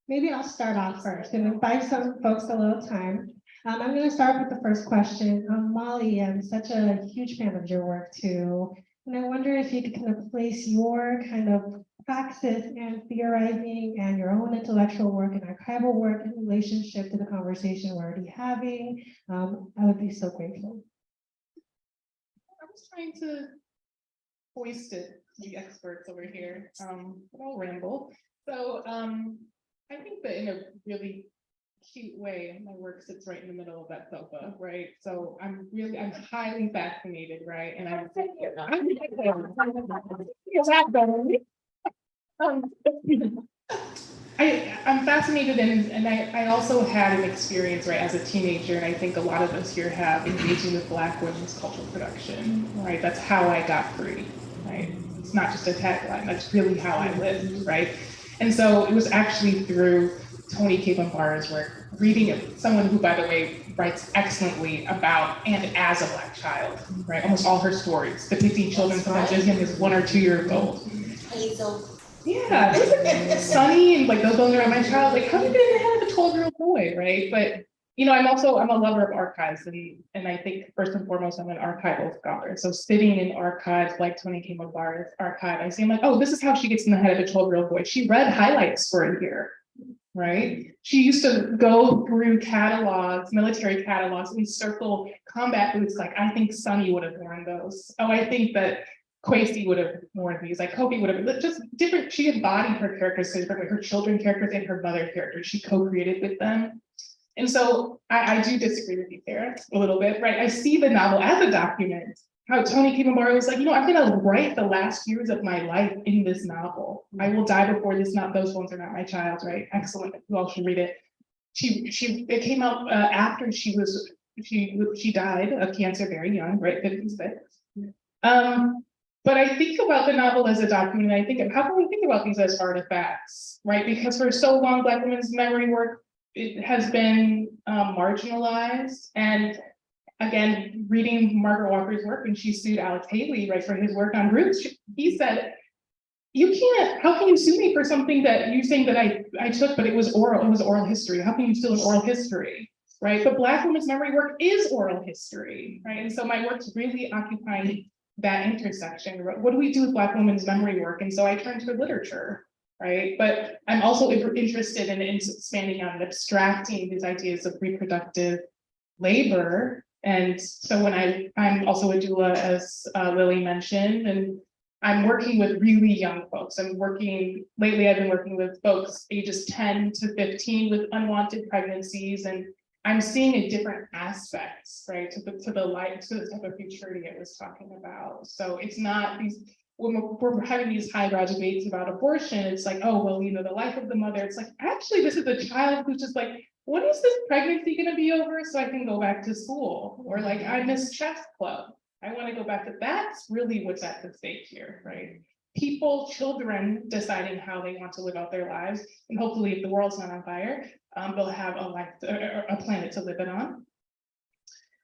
Maybe I'll start off first and buy some folks a little time. I'm going to start with the first question. Molly, I'm such a huge fan of your work too. And I wonder if you could kind of place your kind of praxis and theorizing and your own intellectual work and archival work in relationship to the conversation we're already having. I would be so grateful. I was trying to hoist it, the experts over here, but I'll ramble. So I think that in a really cute way, my work sits right in the middle of that sofa, right? So I'm highly fascinated, right? And I'm fascinated and I also had an experience, right, as a teenager, and I think a lot of us here have engaging with Black women's cultural production, right? That's how I got free, right? It's not just a tagline, that's really how I lived, right? And so it was actually through Toni Kaplan-Barr's work, reading someone who, by the way, writes excellently about and as a Black child, right? Almost all her stories depicting children sometimes as young as 1 or 2 years old. Hazel. Yeah, it was like Sunny and like those bones around my child. Like, how do you get in the head of a 12-year-old boy, right? But you know, I'm a lover of archives, and I think first and foremost, I'm an archival scholar. So sitting in archives like Toni Kaplan-Barr's archive, I see, I'm like, oh, this is how she gets in the head of a 12-year-old boy. She read highlights for a year, right? She used to go through catalogs, military catalogs, and circle combat boots. Like, I think Sunny would have worn those. Oh, I think that Kwesi would have worn these, like Kobe would have, just different. She embodied her characters, so her children characters and her mother characters. She co-created with them. And so I do disagree with you, Sarah, a little bit, right? I see the novel as a document, how Toni Kaplan-Barr was like, you know, I'm gonna write the last years of my life in this novel. I will die before this, those ones are not my child, right? Excellent, you all should read it. It came out after she died of cancer very young, right, 56. But I think about the novel as a document, and I think of how can we think about these as artifacts, right? Because for so long, Black women's memory work, it has been marginalized. And again, reading Margaret Walker's work when she sued Alex Haley, right, for his work on roots, he said, how can you sue me for something that you think that I took, but it was oral history. How can you steal an oral history, right? But Black women's memory work is oral history, right? And so my work's really occupying that intersection. What do we do with Black women's memory work? And so I turned to literature, right? But I'm also interested in expanding on and abstracting these ideas of reproductive labor. And so when I'm also a doula, as Lily mentioned, and I'm working with really young folks. Lately I've been working with folks ages 10 to 15 with unwanted pregnancies, and I'm seeing a different aspects, right, to the type of futurity I was talking about. So it's not these, when we're having these highbrow debates about abortion, it's like, oh, well, you know, the life of the mother. It's like, actually, this is a child who's just like, when is this pregnancy going to be over so I can go back to school? Or like, I miss chess club. I want to go back to, that's really what's at the stake here, right? People, children deciding how they want to live out their lives. And hopefully if the world's not on fire, they'll have a planet to live it on.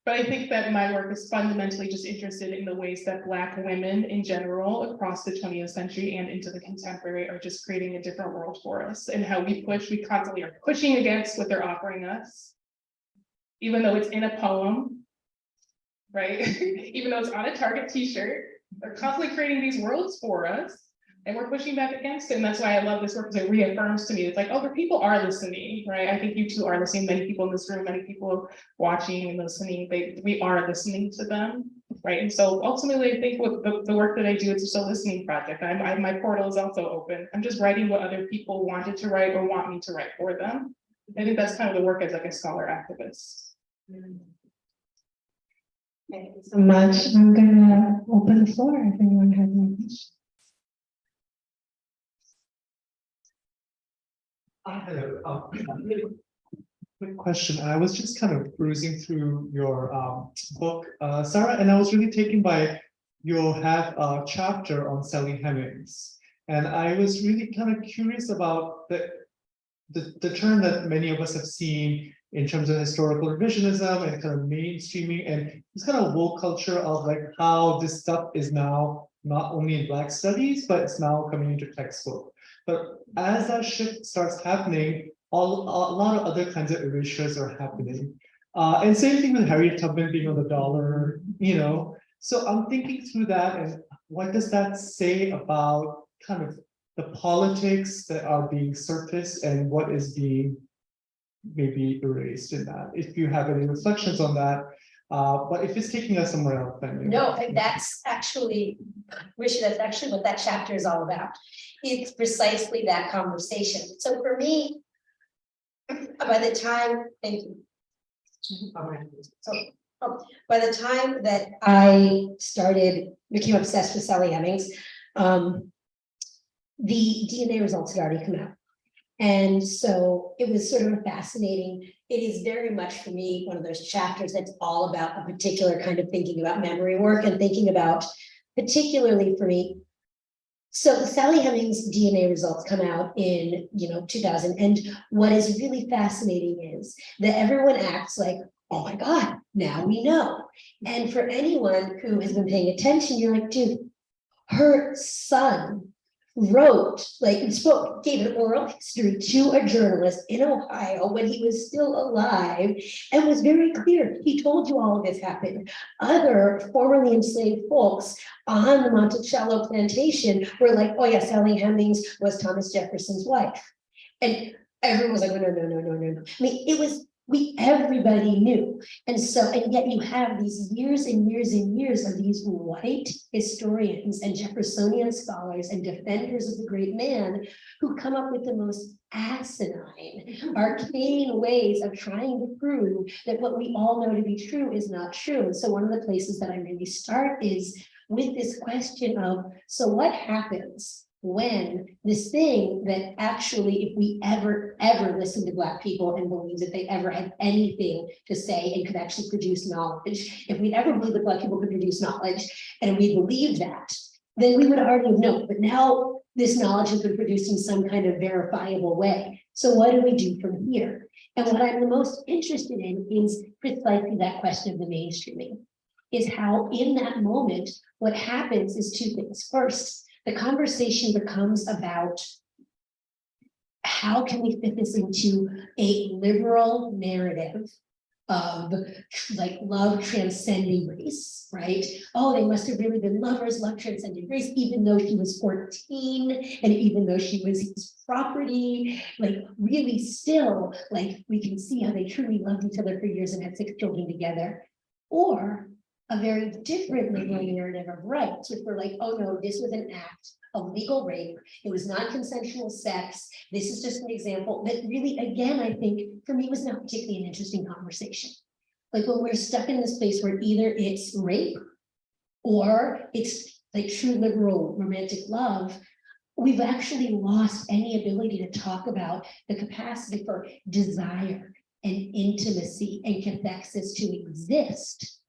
But I think that my work is fundamentally just interested in the ways that Black women in general across the 20th century and into the contemporary are just creating a different world for us, and how we constantly are pushing against what they're offering us, even though it's in a poem, right? Even though it's on a Target t-shirt, they're constantly creating these worlds for us. and we're pushing back against it. And that's why I love this work, because it reaffirms to me, it's like, oh, the people are listening, right? I think you two are listening, many people in this room, many people watching and listening, we are listening to them, right? And so ultimately, I think with the work that I do, it's just a listening project. My portal is also open. I'm just writing what other people wanted to write or want me to write for them. I think that's kind of the work as like a scholar activist. Thank you so much. I'm gonna open the floor if anyone has any questions. Hello. Really quick question. I was just kind of perusing through your book, Sarah, and I was really taken by you have a chapter on Sally Hemings, and I was really kind of curious about the term that many of us have seen in terms of historical revisionism and kind of mainstreaming and this kind of woke culture of like how this stuff is now not only in Black studies, but it's now coming into textbook. But as that shift starts happening, a lot of other kinds of erasures are happening. And same thing with Harriet Tubman being on the dollar, you know. So I'm thinking through that and what does that say about kind of the politics that are being surfaced and what is being maybe erased in that, if you have any reflections on that. But if it's taking us somewhere else, then No, and that's actually, Rishi, that's actually what that chapter is all about. It's precisely that conversation. So for me, by the time, thank you. By the time that I became obsessed with Sally Hemings, the DNA results had already come out. And so it was sort of fascinating. It is very much for me one of those chapters that's all about a particular kind of thinking about memory work and thinking about, particularly for me. So the Sally Hemings DNA results come out in 2000. And what is really fascinating is that everyone acts like, oh my God, now we know. And for anyone who has been paying attention, you're like, dude, her son gave an oral history to a journalist in Ohio when he was still alive and was very clear. He told you all of this happened. Other formerly enslaved folks on the Monticello plantation were like, oh yeah, Sally Hemings was Thomas Jefferson's wife. And everyone was like, oh, no. I mean, everybody knew. And yet you have these years and years and years of these white historians and Jeffersonian scholars and defenders of the great man who come up with the most asinine, arcane ways of trying to prove that what we all know to be true is not true. And so one of the places that I really start is with this question of, so what happens when this thing that actually, if we ever listen to Black people and believe that they ever had anything to say and could actually produce knowledge, if we ever believe that Black people could produce knowledge and we believe that, then we would already have known. But now this knowledge has been produced in some kind of verifiable way. So what do we do from here? And what I'm the most interested in is precisely that question of the mainstreaming, is how in that moment, what happens is two things. First, the conversation becomes about how can we fit this into a liberal narrative of like love transcending race, right? Oh, they must have really been lovers, love transcending race, even though she was 14 and even though she was his property, like really still, like we can see how they truly loved each other for years and had 6 children together. Or a very different liberal narrative of rights, which were like, oh no, this was an act of legal rape. It was non-consensual sex. This is just an example that really, again, I think for me was not particularly an interesting conversation. Like when we're stuck in this place where either it's rape or it's like true liberal romantic love, we've actually lost any ability to talk about the capacity for desire and intimacy and cathexis to exist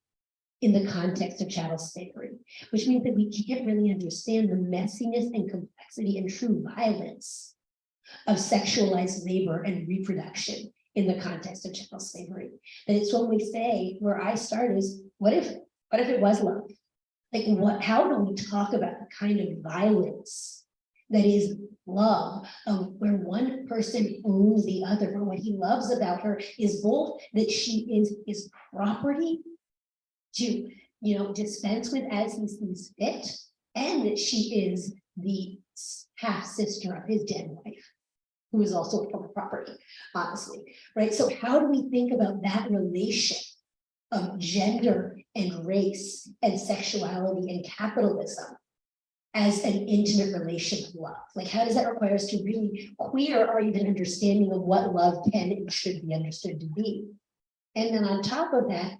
in the context of chattel slavery, which means that we can't really understand the messiness and complexity and true violence of sexualized labor and reproduction in the context of chattel slavery. That it's when we say, where I start is, what if it was love? Like how do we talk about the kind of violence that is love, of where one person owns the other, where what he loves about her is both that she is his property to dispense with as he sees fit, and that she is the half sister of his dead wife, who is also a former property, honestly, right? So how do we think about that relation of gender and race and sexuality and capitalism as an intimate relation of love? Like, how does that require us to really queer our even understanding of what love can and should be understood to be? And then on top of that,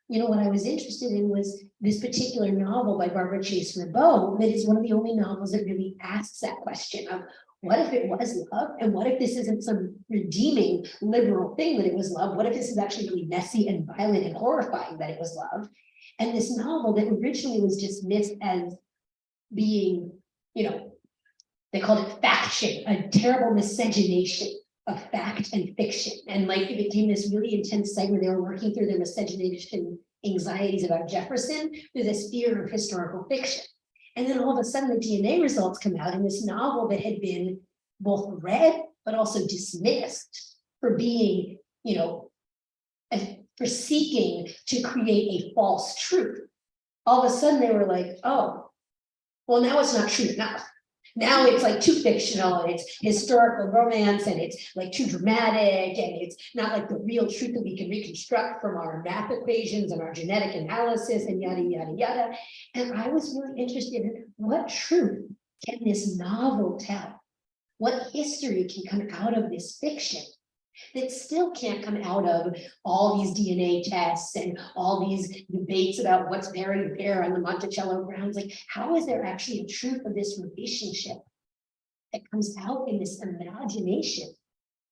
you know, what I was interested in was this particular novel by Barbara Chase Ribot that is one of the only novels that really asks that question of what if it was love? And what if this isn't some redeeming liberal thing that it was love? What if this is actually really messy and violent and horrifying that it was love? And this novel that originally was dismissed as being, you know, they called it faction, a terrible miscegenation of fact and fiction. And like it became this really intense site where they were working through their miscegenation anxieties about Jefferson through this fear of historical fiction. And then all of a sudden the DNA results come out in this novel that had been both read, but also dismissed for being, you know, for seeking to create a false truth. All of a sudden they were like, oh, well, now it's not true enough. Now it's like too fictional and it's historical romance and it's like too dramatic and it's not like the real truth that we can reconstruct from our math equations and our genetic analysis and yada, yada, yada. And I was really interested in what truth can this novel tell? What history can come out of this fiction that still can't come out of all these DNA tests and all these debates about what's buried where on the Monticello grounds? Like, how is there actually a truth of this relationship that comes out in this imagination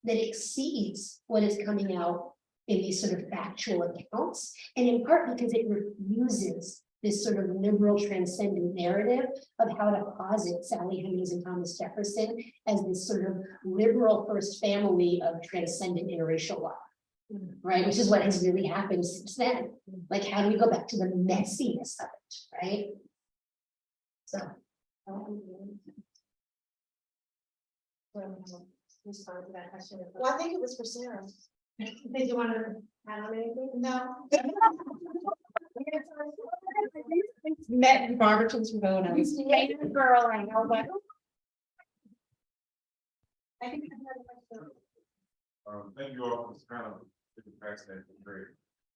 that exceeds what is coming out in these sort of factual accounts? And in part because it refuses this sort of liberal transcendent narrative of how to posit Sally Hemings and Thomas Jefferson as this sort of liberal first family of transcendent interracial law, right? Which is what has really happened since then. Like, how do we go back to the messiness of it, right? So. Respond to that question. Well, I think it was for Sarah. Did you want to add on anything? No. Met Barbara Chase Ribot and I was a girl and I was like, I think I had a question. Thank you all for this kind of fascinating, great.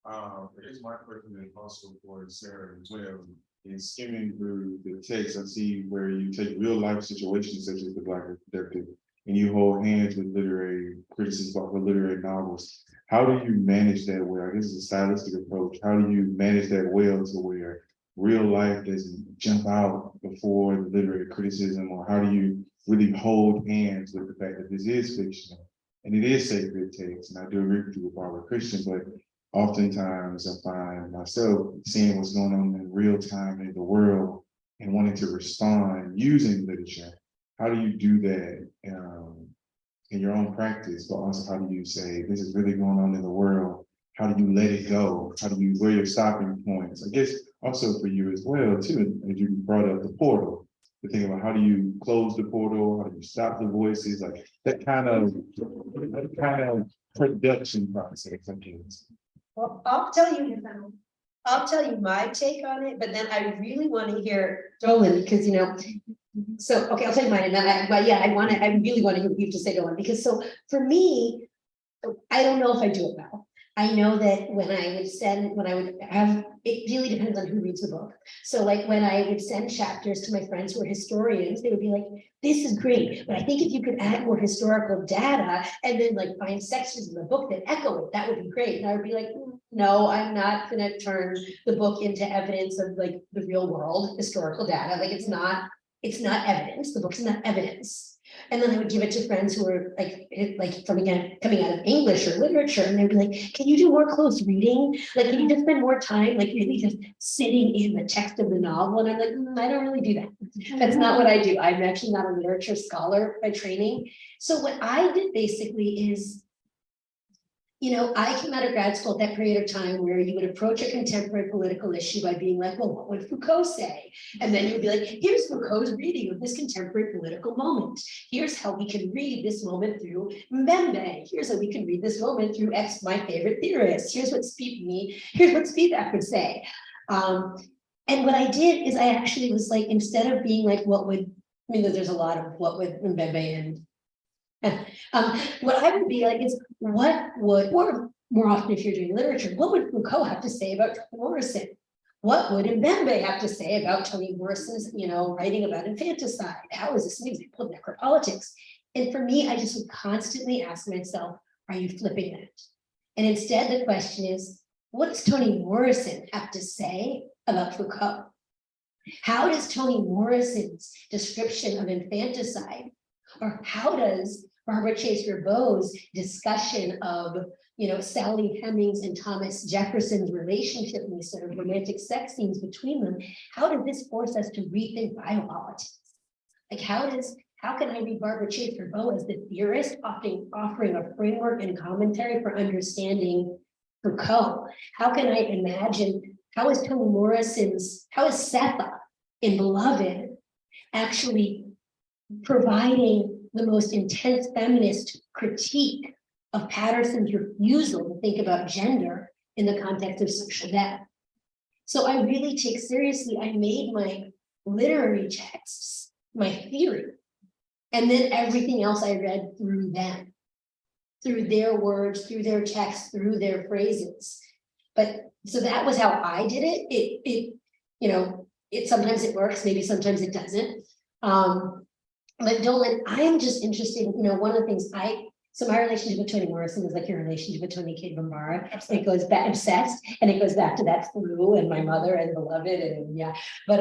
I guess my question is also for Sarah as well. In skimming through the text, I see where you take real life situations such as the Black Reproductive and you hold hands with literary criticism for literary novels. How do you manage that well? I guess it's a stylistic approach. How do you manage that well to where real life doesn't jump out before the literary criticism, or how do you really hold hands with the fact that this is fictional and it is sacred text? And I do agree with you with Barbara Christian, but oftentimes I find myself seeing what's going on in real time in the world and wanting to respond using literature. How do you do that in your own practice, but also how do you say, this is really going on in the world? How do you let it go? How do you, where are your stopping points? I guess also for you as well, too, as you brought up the portal, to think about how do you close the portal? How do you stop the voices? Like that kind of production process, I'm curious. Well, I'll tell you my take on it, but then I really want to hear Dolen because, you know, so, okay, I'll tell you mine, and then I really want to hear what you have to say, Dolen, because so for me, I don't know if I do it well. I know that when I would have, it really depends on who reads the book. So like when I would send chapters to my friends who are historians, they would be like, this is great, but I think if you could add more historical data and then like find sections in the book that echo it, that would be great. And I would be like, no, I'm not gonna turn the book into evidence of like the real world historical data. Like it's not evidence, the book's not evidence. And then I would give it to friends who were like from again coming out of English or literature, and they'd be like, can you do more close reading? Like, can you just spend more time like really just sitting in the text of the novel? And I'm like, I don't really do that. That's not what I do. I'm actually not a literature scholar by training. So what I did basically is, you know, I came out of grad school at that period of time where you would approach a contemporary political issue by being like, well, what would Foucault say? And then you'd be like, here's Foucault's reading of this contemporary political moment. Here's how we can read this moment through Mbembe. Here's how we can read this moment through X, my favorite theorist. Here's what Spivak would say. And what I did is I actually was like, instead of being like, what would I mean, there's a lot of what would Mbembe and what I would be like is what would, or more often if you're doing literature, what would Foucault have to say about Toni Morrison? What would Mbembe have to say about Toni Morrison's, writing about infanticide? How is this an example of necropolitics? And for me, I just would constantly ask myself, are you flipping that? And instead the question is, what does Toni Morrison have to say about Foucault? How does Toni Morrison's description of infanticide, or how does Barbara Chase Ribot's discussion of, Sally Hemings and Thomas Jefferson's relationship and these sort of romantic sex scenes between them, how does this force us to rethink biopolitics? Like how can I read Barbara Chase Ribot as the theorist, offering a framework and commentary for understanding Foucault? How can I imagine, how is Setha in Beloved actually providing the most intense feminist critique of Patterson's refusal to think about gender in the context of social death? So I really take seriously, I made my literary texts my theory, and then everything else I read through them, through their words, through their texts, through their phrases. But so that was how I did it. It sometimes it works, maybe sometimes it doesn't. But Dolen, I am just interested, one of the things so my relationship with Toni Morrison is like your relationship with Toni Cade Bambara. It goes back, obsessed, and it goes back to that flu and my mother and Beloved and yeah. But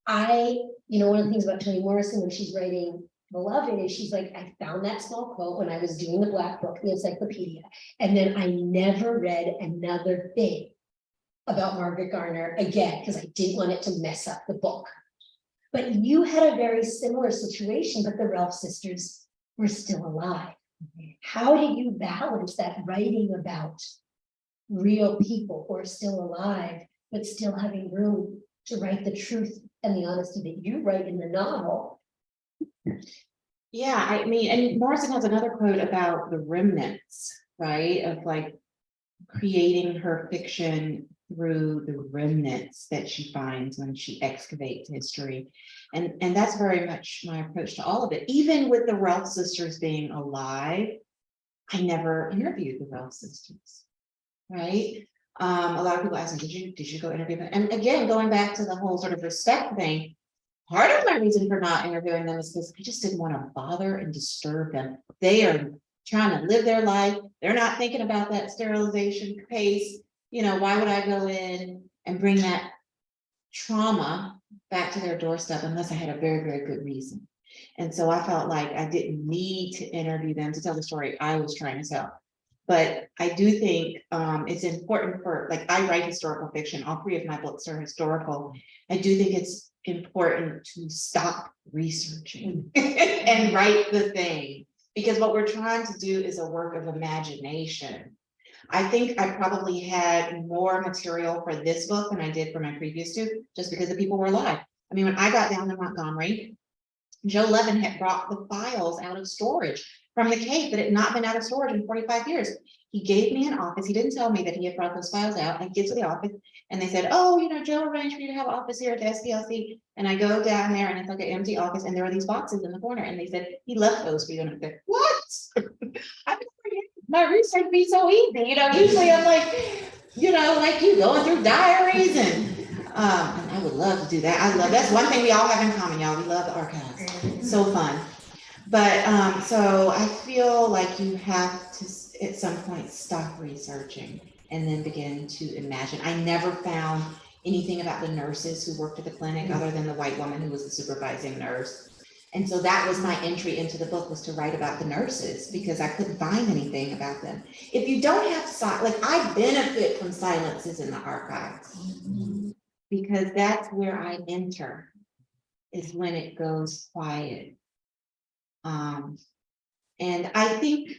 I, one of the things about Toni Morrison when she's writing Beloved is she's like, I found that small quote when I was doing the Black Book, the encyclopedia, and then I never read another thing about Margaret Garner again because I didn't want it to mess up the book. But you had a very similar situation, but the Ralph sisters were still alive. How did you balance that writing about real people who are still alive, but still having room to write the truth and the honesty that you write in the novel? Yeah, I mean, and Morrison has another quote about the remnants, right? Of like creating her fiction through the remnants that she finds when she excavates history. And that's very much my approach to all of it. Even with the Ralph sisters being alive, I never interviewed the Ralph sisters, right? A lot of people ask me, did you go interview them? And again, going back to the whole sort of respect thing, part of my reason for not interviewing them is because I just didn't want to bother and disturb them. They are trying to live their life. They're not thinking about that sterilization case. Why would I go in and bring that trauma back to their doorstep unless I had a very, very good reason? And so I felt like I didn't need to interview them to tell the story I was trying to tell. But I do think it's important for, like, I write historical fiction. All three of my books are historical. I do think it's important to stop researching and write the thing, because what we're trying to do is a work of imagination. I think I probably had more material for this book than I did for my previous two, just because the people were alive. I mean, when I got down to Montgomery, Joe Levin had brought the files out of storage from the cave that had not been out of storage in 45 years. He gave me an office. He didn't tell me that he had brought those files out. I get to the office and they said, oh, Joe arranged for you to have an office here at the SPLC. And I go down there and it's like an empty office and there are these boxes in the corner. And they said, he left those for you. And I said, what? My research be so easy. Usually I'm like, like you going through diaries and I would love to do that. That's one thing we all have in common, y'all. We love the archives. It's so fun. But so I feel like you have to at some point stop researching and then begin to imagine. I never found anything about the nurses who worked at the clinic other than the white woman who was the supervising nurse. And so that was my entry into the book, was to write about the nurses, because I couldn't find anything about them. If you don't have, like, I benefit from silences in the archives, because that's where I enter, is when it goes quiet. And I think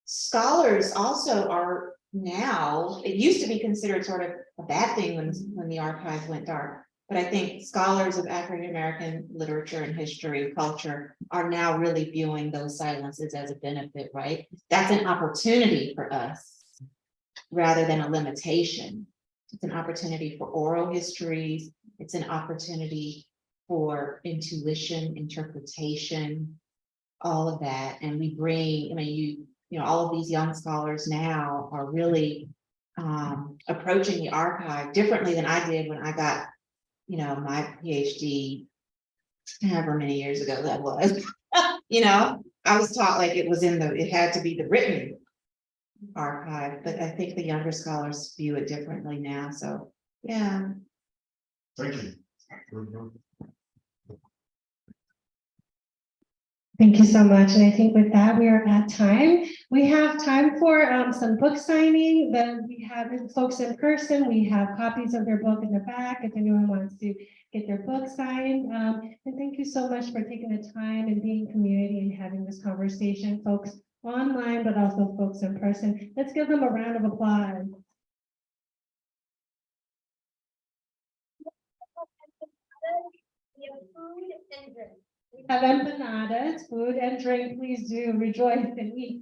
scholars also are now, it used to be considered sort of a bad thing when the archives went dark. But I think scholars of African-American literature and history and culture are now really viewing those silences as a benefit, right? That's an opportunity for us rather than a limitation. It's an opportunity for oral histories. It's an opportunity for intuition, interpretation, all of that. And we bring, I mean, you know, all of these young scholars now are really approaching the archive differently than I did when I got, you know, my PhD, however many years ago that was. You know, I was taught like it was it had to be the written archive, but I think the younger scholars view it differently now, so, yeah. Thank you. Thank you so much. And I think with that, we are at time. We have time for some book signing. We have folks in person. We have copies of their book in the back if anyone wants to get their book signed. And thank you so much for taking the time and being community and having this conversation, folks online, but also folks in person. Let's give them a round of applause. Food and drink. Have empanadas, food and drink. Please do rejoice and eat.